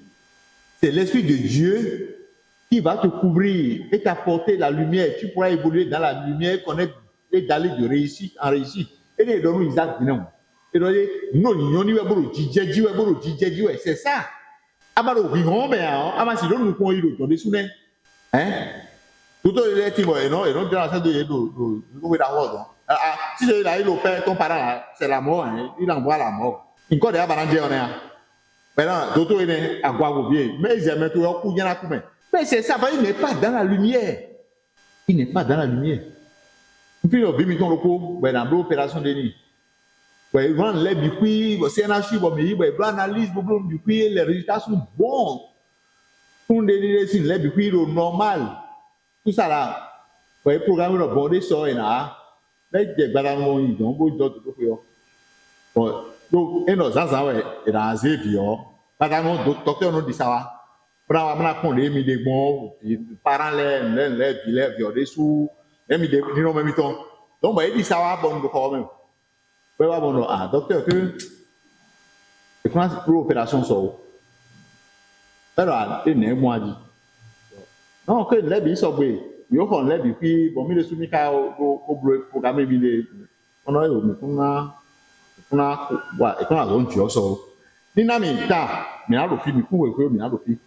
C'est l'Esprit de Dieu qui va te couvrir et t'apporter la lumière. Tu pourras évoluer dans la lumière, connaître et d'aller de réussite en réussite. Et les dons Isaac Binom. Et donc, c'est ça. Amaro, mais Amasi, nous pouvons y retourner sous les. Hein? Tout le temps, et non, dans la salle de si je l'ai le père, ton parent, c'est la mort, il envoie la mort. Il code à Barandé, on est. Maintenant, d'autres, il est à Guagobier, mais ils aiment tout, il y en a combien. Mais c'est ça, il n'est pas dans la lumière. Il n'est pas dans la lumière. Puis, on vit le coup, dans l'opération de nuit. Il va enlever du puits, c'est un archive, il va analyser du puits, les résultats sont bons. Pour des signes, les puits, normal. Tout ça là, le programme de bordé sort et là, mais des balanons, ils ont beau d'autres. Donc, et nos enfants, et dans ces vieux, balanons, docteur, nous dit ça va. Pour avoir qu'on les mis des bons, les parents, les vieux dessous, les mis des noms, même temps. Donc, il dit ça va, bon, de quand même. Bon, ah, docteur, que quand l'opération sort, alors, il n'est moi dit. Non, que les billes sont bons. Il y a un lèvre puis bon, il est soumis au programme, on a eu on a un tueur so. Ni na mi ta, mi na lo fi mi ku we mi na lo fi.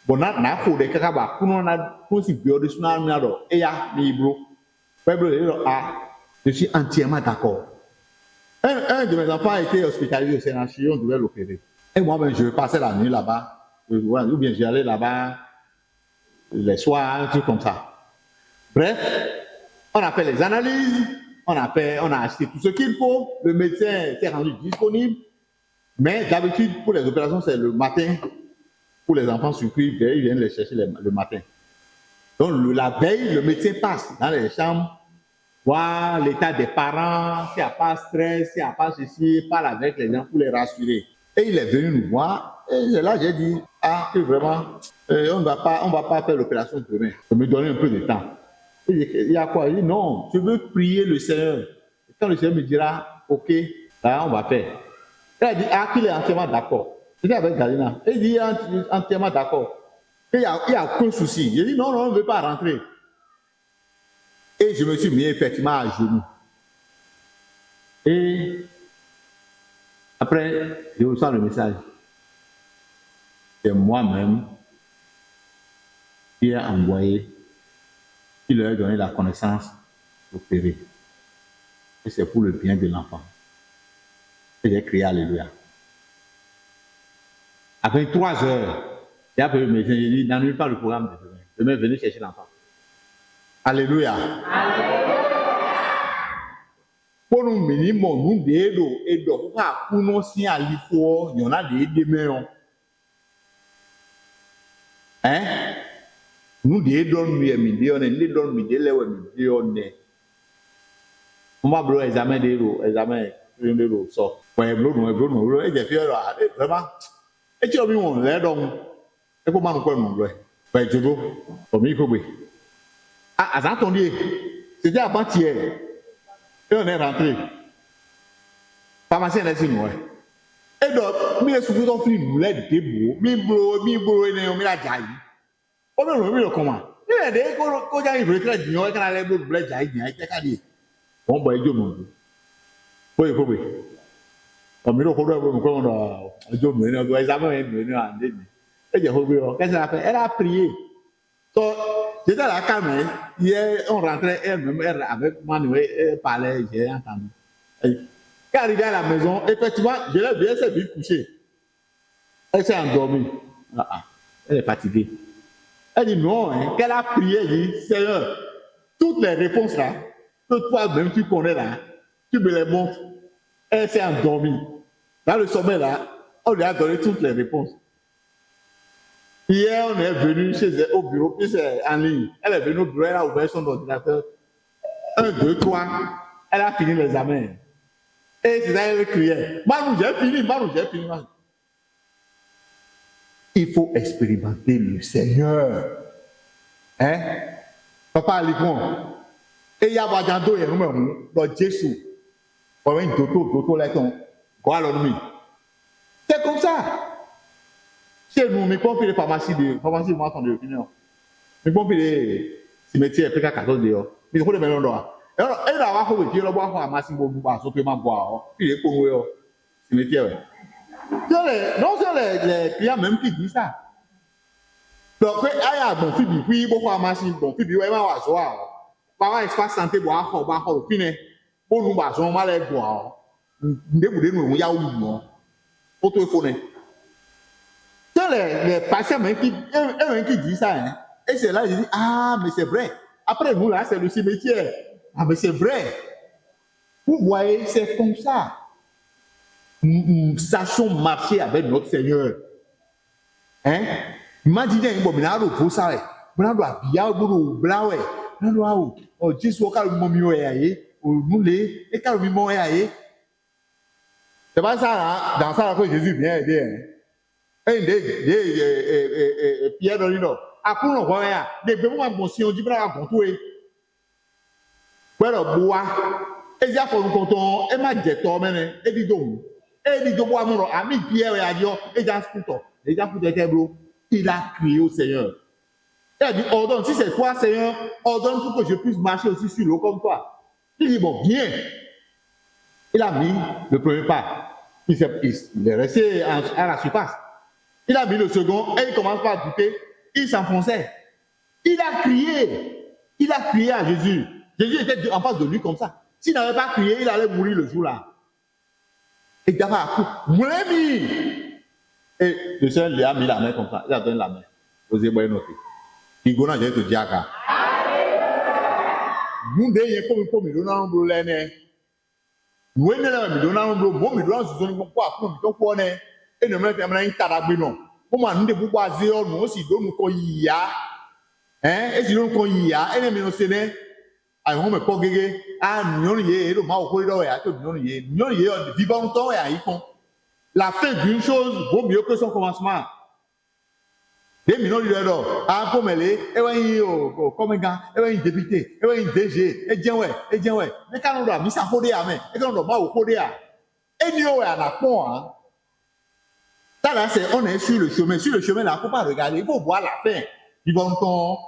Bon na ko de kaka ba ku no na ko si bio de suna mi na do e ya mi bro. Bible le je suis entièrement d'accord. Un de mes enfants a été hospitalisé au Sénachie, on devait l'opérer. Et moi-même, je passais la nuit là-bas, ou bien j'allais là-bas les soirs, un truc comme ça. Bref, on a fait les analyses, on a acheté tout ce qu'il faut, le médecin s'est rendu disponible, mais d'habitude, pour les opérations, c'est le matin, pour les enfants surpris, ils viennent les chercher le matin. Donc, la veille, le médecin passe dans les chambres, voir l'état des parents, s'il n'y a pas de stress, s'il n'y a pas ceci, parle avec les gens pour les rassurer. Et il est venu nous voir, et là, j'ai dit, que vraiment, on ne va pas faire l'opération demain. Je me donner un peu de temps. Il y a quoi? Il dit non, je veux prier le Seigneur. Et quand le Seigneur me dira, ok, là on va faire. Il a dit, qu'il est entièrement d'accord. J'étais avec Galina. Il dit, entièrement d'accord. Il n'y a aucun souci. Il dit, non, on ne veut pas rentrer. Et je me suis mis effectivement à genoux. Et après, je reçois le message. C'est moi-même qui ai envoyé, qui leur a donné la connaissance d'opérer. Et c'est pour le bien de l'enfant. Et j'ai crié Alléluia. Après 3 heures, j'ai appelé le médecin, j'ai dit, n'annule pas le programme de demain. Demain, venez chercher l'enfant. Alléluia. Alléluia. Pour nous, minimum, nous dédo et donc, pour nous, si à l'IFO, il y en a des demain. Hein? Nous dédons, nous dédons, on va bloquer l'examen de l'eau, so. Ouais, bloquer, et j'ai fait, vraiment, et tu as vu mon lait, donc, et comment nous pouvons nous bloquer? Ouais, tu veux, comme il faut, oui. Ah, attendez, c'était avant-hier. Et on est rentré. Pharmacien est sur nous. Et donc, il est souvent en train de nous lait des beaux, mi bro, et on a jailli. On a comment? Il a dit, quand j'arrive, je vais dire, quand on a les bleus, jailli, il a dit, bon, bah, il dit, oui. On me dit, on a examen, et j'ai oublié, qu'est-ce qu'elle a fait? Elle a prié. Donc, j'étais à la caméra, hier, on rentrait, elle avec Manuel, elle parlait, j'ai entendu. Quand elle arrivait à la maison, effectivement, je l'ai vu, elle s'est vite couchée. Elle s'est endormie. Elle est fatiguée. Elle dit non, qu'elle a prié, elle dit, Seigneur, toutes les réponses là, que toi même tu connais là, tu me les montres. Elle s'est endormie. Dans le sommeil là, on lui a donné toutes les réponses. Hier, on est venu chez elle au bureau, puis c'est en ligne. Elle est venue au bureau, elle a ouvert son ordinateur. 1, 2, 3. Elle a fini l'examen. Et c'est là qu'elle criait. Manu, j'ai fini. Il faut expérimenter le Seigneur. Hein? Papa Alikon. Et il y a Badjando et nous-mêmes, dans Jésus. On va une toto là ton. Quoi alors nous? C'est comme ça. Chez nous, mais pas les pharmacies moi attendez opinion. Mais pas les cimetières PK14 dehors. Mais il faut les mettre là. Alors, elle a voir que le bois pharmacie bon pas sauter ma bois. Puis les pour cimetière. Non, c'est les clients même qui disent ça. Donc, il y a bon fibi, puis bon pharmacie, bon fibi, ouais, ma soir. Par espace santé bois, au fine. Pour nous, on va les boire. Nous, y a où non. Au téléphone. Les patients qui disent ça, hein, et c'est là, je dis, ah, mais c'est vrai. Après, nous, là, c'est le cimetière. Ah, mais c'est vrai. Vous voyez, c'est comme ça. Nous sachons marcher avec notre Seigneur. Hein? Imaginez, bon, mais pour ça, on doit bien au blanc, on doit, oh, Jésus, quand le moment est nous les, et quand le moment est c'est pas ça, hein? Dans ça, que Jésus vient aider. Pierre dans l'île. À quoi on voit, des bébés bon si on dit pas à contour. Voilà, bois. Et il y a pour nous content, et ma jet tormene, et dit donc. Et dit donc, moi, mon ami Pierre a dit, et j'ai scouté. Et j'ai scouté tableau. Il a crié au Seigneur. Il a dit, ordonne, si c'est toi, Seigneur, ordonne pour que je puisse marcher aussi sur l'eau comme toi. Il dit, bon, bien. Il a mis le premier pas. Il est resté à la surface. Il a mis le second et il commence pas à douter. Il s'enfonçait. Il a crié à Jésus. Jésus était en face de lui comme ça. S'il n'avait pas crié, il allait mourir le jour-là. Et il a fait un coup. Et le Seigneur lui a mis la main comme ça. Il a donné la main. Vous avez noté. Il a dit, il a nous comme nous n'avons pas nous et ne me fait un tarabino. Comment nous devons baser nous aussi de nous koya. Hein? Et si nous koya, et nous sommes à un moment pogé, ah, nous y le mal corridor et à tout nous y vivant longtemps et à y con. La fin d'une chose vaut mieux que son commencement. Des millions de dollars, ah, comme elle est, et ouais, comme un gars, et ouais, député, et ouais, DG, et bien ouais. Mais quand on doit mis ça codé à main, et quand on doit pas codé à, et nous ouais, à la con, hein. Ça là, c'est, on est sur le chemin. Sur le chemin, là, il ne faut pas regarder, il faut voir la fin. Vivons longtemps,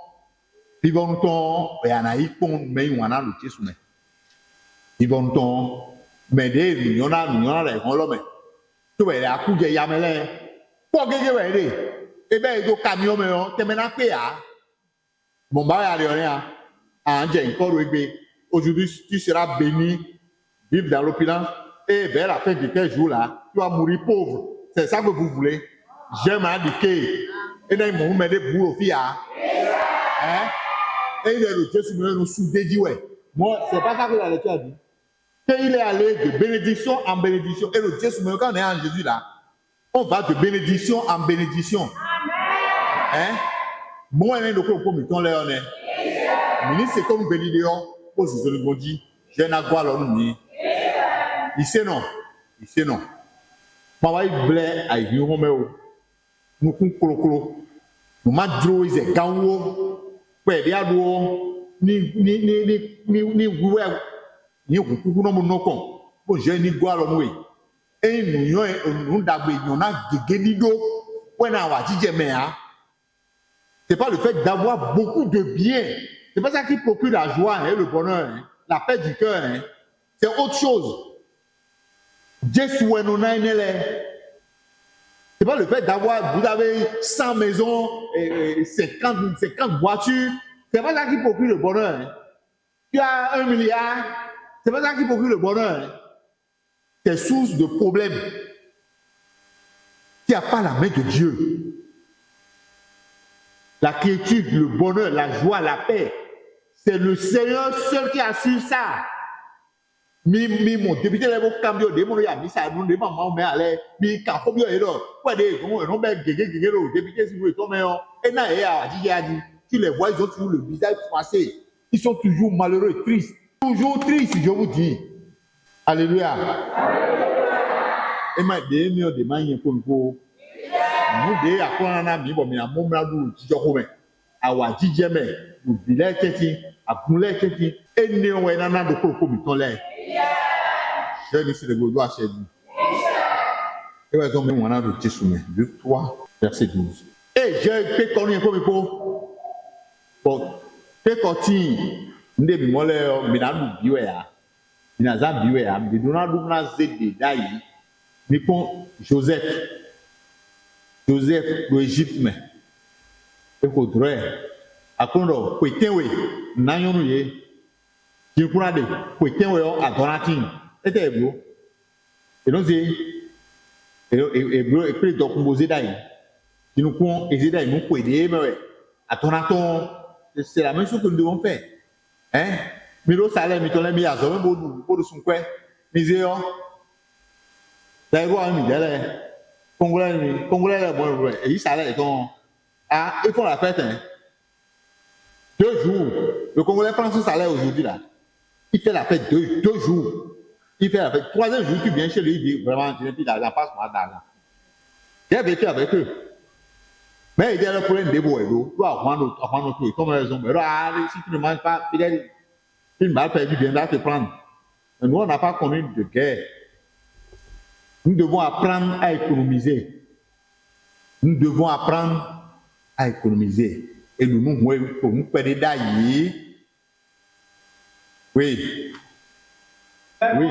et on a eu qu'on met ou on a lutté sous main. Vivons longtemps, mais des millions, les grands hommes. Tu vois, la coupe de Yamele, pour que tu aies, et bien, il y a un camion, mais tu es maintenant payé. Bon, bah, il y a rien. Ah, j'ai encore aujourd'hui, tu seras béni, vivre dans l'opulence, et vers la fin de 15 jours là, tu vas mourir pauvre. C'est ça que vous voulez. J'aime indiquer. Et là, ils m'ont mis des boules au fil. Hein? Et il est le Dieu sur nous soudé dit ouais. Moi, c'est pas ça que la lecture a dit. Qu'il est allé de bénédiction en bénédiction. Et le Dieu sur nous, quand on est en Jésus là, on va de bénédiction en bénédiction. Hein? Moi, on est le comité, là, on est. Ministre, c'est comme bénédiction. Pour ce que nous dit, j'ai un quoi là, nous dit. Il sait non. Mawa ible ayi home nous kolo nous madro is ganwo pe dia do ni wuwe ni okuku no mo nokon bo je ni gwa lo mo e nu yo nu dagbe yon na gege nido when awa jije me ha c'est pas le fait d'avoir beaucoup de biens, c'est pas ça qui procure la joie et le bonheur, hein, la paix du cœur, hein. C'est autre chose. C'est pas le fait d'avoir, vous avez 100 maisons et 50 voitures. C'est pas ça qui procure le bonheur. Hein. Tu as 1 milliard. C'est pas ça qui procure le bonheur. Hein. C'est source de problèmes. Tu n'as pas la main de Dieu. La quiétude, le bonheur, la joie, la paix. C'est le Seigneur seul qui assure ça. Mi mon député les beaux camions de mon ya mi ça nous de maman mais aller mi quand combien est là quoi des on ben gégé le député si vous êtes mais et na ya dit tu les vois ils ont toujours le visage froissé ils sont toujours malheureux tristes je vous dis alléluia et ma de mi o de manyen ko nous de akona na mi bo mi na mo mra du ti jo ko me awa jije me du bile teti akunle teti ene o na do ko mi ton le Je dis c'est le goût à chez lui. Et ouais, donc, on a le petit soumet. Luc 3, verset 12. Et je peux connu un peu pour. Bon, que continue. Nous devons aller, mais dans le bio, dans le bio, nous devons nous aider d'ailleurs. Nous prenons Joseph de l'Égypte, mais il faudrait. À quoi on peut être, oui, n'ayons nous qui pourra de peut être à Donatin. C'était beau. Et nous et puis donc composé d'ailleurs. Si nous pouvons aider nous pour aider, mais à Donaton, c'est la même chose que nous devons faire. Hein? Mais le salaire, mais ton ami a jamais beau de son quoi. Misère. D'ailleurs, on est là. Congolais, bon, et il salaire donc. Ah, ils font la fête, hein. 2 jours. Le Congolais prend son salaire aujourd'hui là. Il fait la fête 2 jours. Il fait la fête. 3e jour, tu viens chez lui, il dit vraiment, je n'ai plus d'argent, passe-moi d'argent. J'ai vécu avec eux. Mais il dit, pour un débo, il doit apprendre tout. Comme ils ont dit, si tu ne manges pas, peut-être une balle perdue viendra te prendre. Mais nous, on n'a pas connu de guerre. Nous devons apprendre à économiser. Nous devons apprendre à économiser. Et nous pour nous perdre d'ailleurs. Oui. Oui.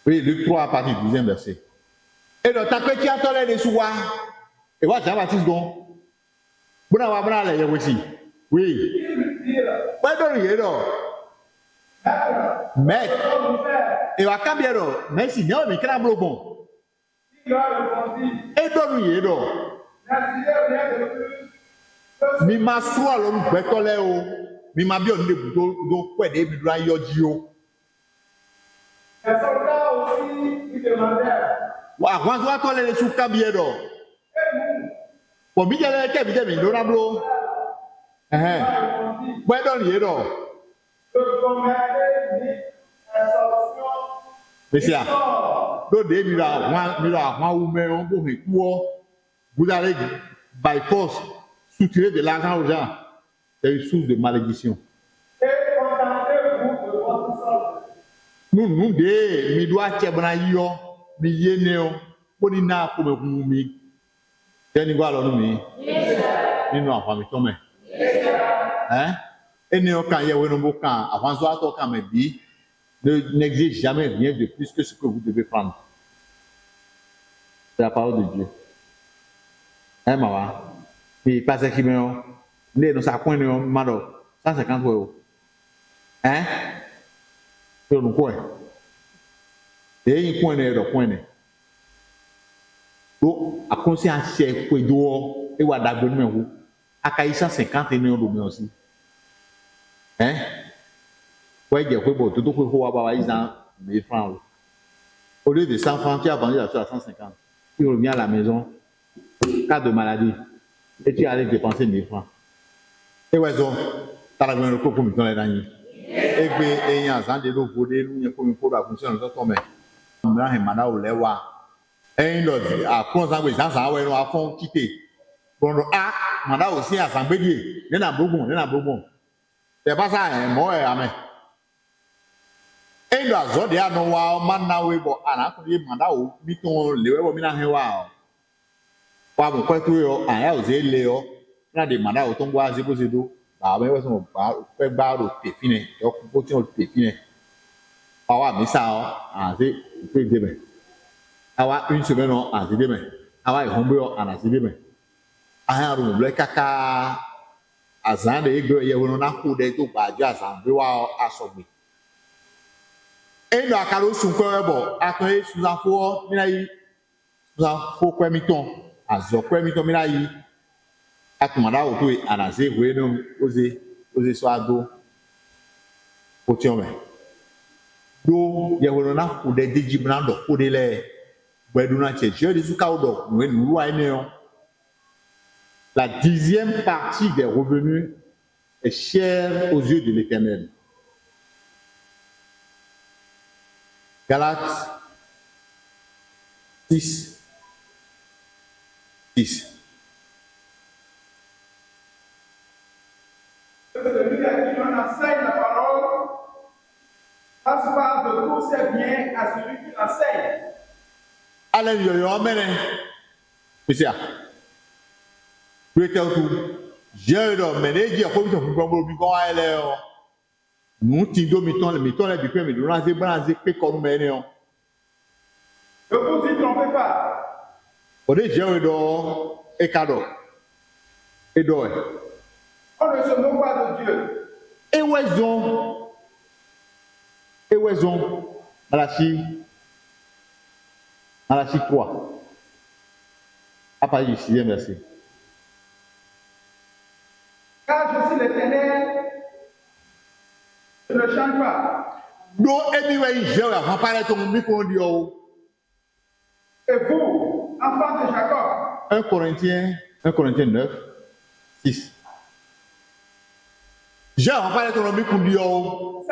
Oui, Luc 3 à partir du 12e verset. Et donc, ta que tu as toléré les soirs. Et voilà, Jean-Baptiste, donc. Vous n'avez pas l'air aussi. Oui. Pas de rien, mais, et va cambier, mais si non, mais qu'est-ce que bon? Et donne mi ma soa lo gbẹtọ lẹ o mi ma bí ọdún lè do pẹ̀lú ebi dúró ayé ọjí o. Wà àwọn aṣọ àtọ́ lẹ́nu sùn kábí ẹ̀ dọ̀. Pọ̀ mí jẹ́lẹ̀ kẹ́mi jẹ́mi ló náà bó. Gbẹ́dọ̀ nìyẹn dọ̀. Mèsì à lóde mi ra àwọn awùmẹ̀rún bò hẹ̀ kú ọ́. Vous allez by force soutirer de l'argent aux gens. C'est une source de malédiction. Nous, mi doit tchebana yo, mi yeneo, poni na comme mi. Teni gwa lo mi. Ni no afa mi tome. Hein? Et ne kan ye we no bo kan, avant so ato kan me bi, n'exige jamais rien de plus que ce que vous devez prendre. C'est la parole de Dieu. Hein, maman? Puis, parce que nous ça coin de 150 euros. Hein? C'est nous quoi? Et il coin de coin. Donc, à conscience, c'est quoi d'eau et what d'abonnement? À 150 euros aussi. Hein? Ouais, il y a quoi? Tout le monde va avoir 1000 francs. Au lieu de 100 francs, tu as vendu à 150. Tu reviens à la maison. Cas de maladie, et tu allais dépenser 1000 francs. Et ouais, donc, tu as le coup pour me donner l'année. Et puis, il y a un an de l'eau pour des loups, pour me faire la fonction de ton mec. Je vais me au lewa. Et il a consacré les gens à fond quitter. Bon, ah, manda aussi à s'en bédier. Il y a un bourbon. C'est pas ça, hein, moi, amen. Et il a zodé à nos wa, manawe, bon, à la fin, manda ou, miton, le webo, minahewa. Wa mo kwa tu yo aya o ze le yo na de manda o tongwa zebo zedo ba me we so ba pe ba ro te fine yo ko ti o te fine awa mi sa o a se pe de me awa une semaine o a se de me awa e hombo yo ana se de me aya ro mo kaka azan de egbe ye wono na ku de to ba ju azan be wa asogbe e no akaro sun ko ebo akon e suza fo mi na yi suza fo kwa mi ton azɔkɔɛ mi tɔ mi la yi akumada o to ye anaze hoe no oze so ado o tiɲɛ mɛ do yɛwɔlɔ na ko ɖe dedzi bena dɔ ko de lɛ gbɛduna cɛ dieu de sukawo dɔ nue nulu ayi ne yɔ la 10e partie des revenus est chère aux yeux de l'Éternel. Galates 6. Celui à qui on enseigne ses biens à celui qui l'enseigne. Allez, yo, amen. Monsieur, prêtez tout. J'ai eu mais les gens comme ça, vous pouvez vous aller. Nous, tindo, mettons les bipés, mais nous, on a des bras, des comme nous. Ne vous y trompez pas. On est j'ai eu et cadeau. Et d'or. On ne se moque pas de Dieu. Et où est-on? Malachie 3. À partir du 6e verset. Car je suis l'Éternel, je ne change pas. Non, anyway, j'ai un parler ton micro dio. Et vous, enfants de Jacob, 1 Corinthiens 9, 6. J'ai un parler ton micro dio.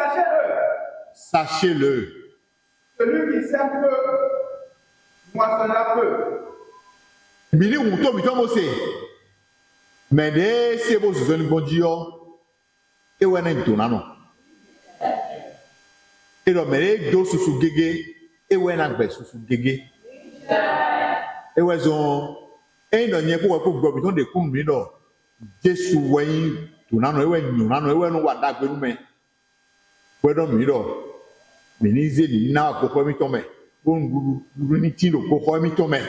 Sachez-le. Celui qui sème peu, moissonnera peu. Mili wuto mi tomo se. Mais de c'est beau ce bon Dieu. Et ouais na ntona no. Et le mere do susu gege et ouais na gbe susu gege. Et ouais zon e no nye ko gbo mi ton de kun mi do. Jesu weyin tona no e we nyona no e we no wa dagbe nu me. We do mi do. Mi ni ze ni na ko mi ton me. Bon du ni ti do ko mi ton me.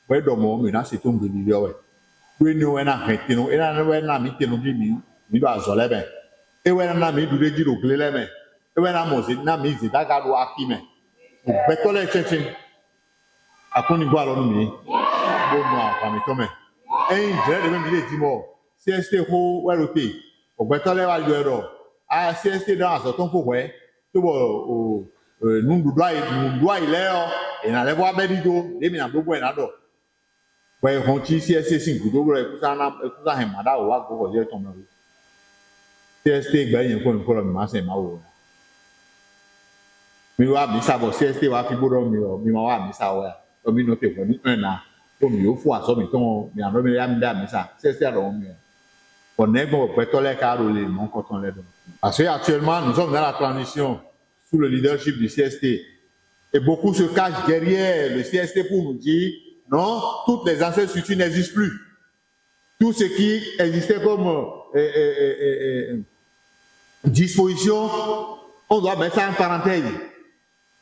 Ouais domo mi na se ton gbe ni yo we. We ni we na hete no e na we na mi te no bi mi do azole be. E we na mi du de ji ro gele le me. E we na mo se na mi ze daga do aki me. Beto le cheche. Akoni gwa lo mi. Bo mo apa mi to me. Eyin je de mi le ti mo. CST ho we ro pe. Ogbeto le wa yo ero. A CST dan aso ton fo we. To bo nu du ile o. E na le bo abedi do. De mi na gbogbo e na do. We hon ti CST sin gudo ro e kusa he mada o wa go je ton me. CST gba yen ko lo mi ma se ma wo. Mi wa mi sa bo CST wa fi bodo mi ma wa mi sa wa o mi no pe ko ni na o mi o fu aso mi ton mi ando mi ya mi da mi sa CST ado mi on est bon peut le car le mon coton les parce que actuellement nous sommes dans la transition sous le leadership du CST et beaucoup se cachent derrière le CST pour nous dire non, toutes les anciennes structures n'existent plus. Tout ce qui existait comme disposition, on doit mettre ça en parenthèse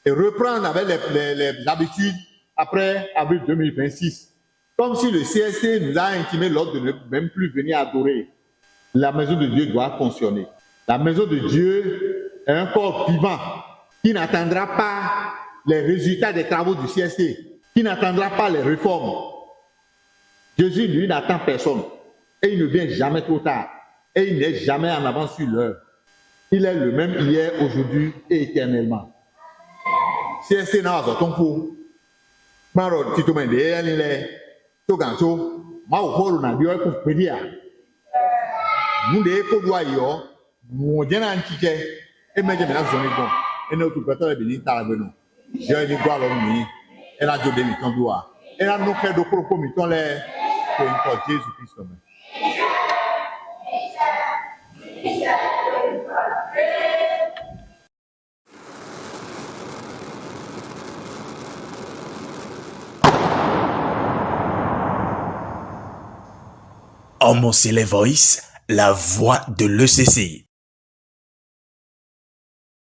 et reprendre avec les habitudes après avril 2026. Comme si le CST nous a intimé l'ordre de ne même plus venir adorer. La maison de Dieu doit fonctionner. La maison de Dieu est un corps vivant qui n'attendra pas les résultats des travaux du CST, qui n'attendra pas les réformes. Jésus, lui, n'attend personne. Et il ne vient jamais trop tard. Et il n'est jamais en avance sur l'heure. Il est le même hier, aujourd'hui et éternellement. CST n'a pas ton fou. Maro, si tu m'as dit, elle est tout gancho. Ma ou holo na bio ko pedia. Munde ko do ayo. Mo je na nchike. E meje me na zo ni bon. E no tu peto le bi ta la benu. Je ni gwa lo mi. E la jo de mi ton do a. E la no ke do ko mi ton le ko en Jésus Christ me. Homo Voice, la voix de l'ECCI.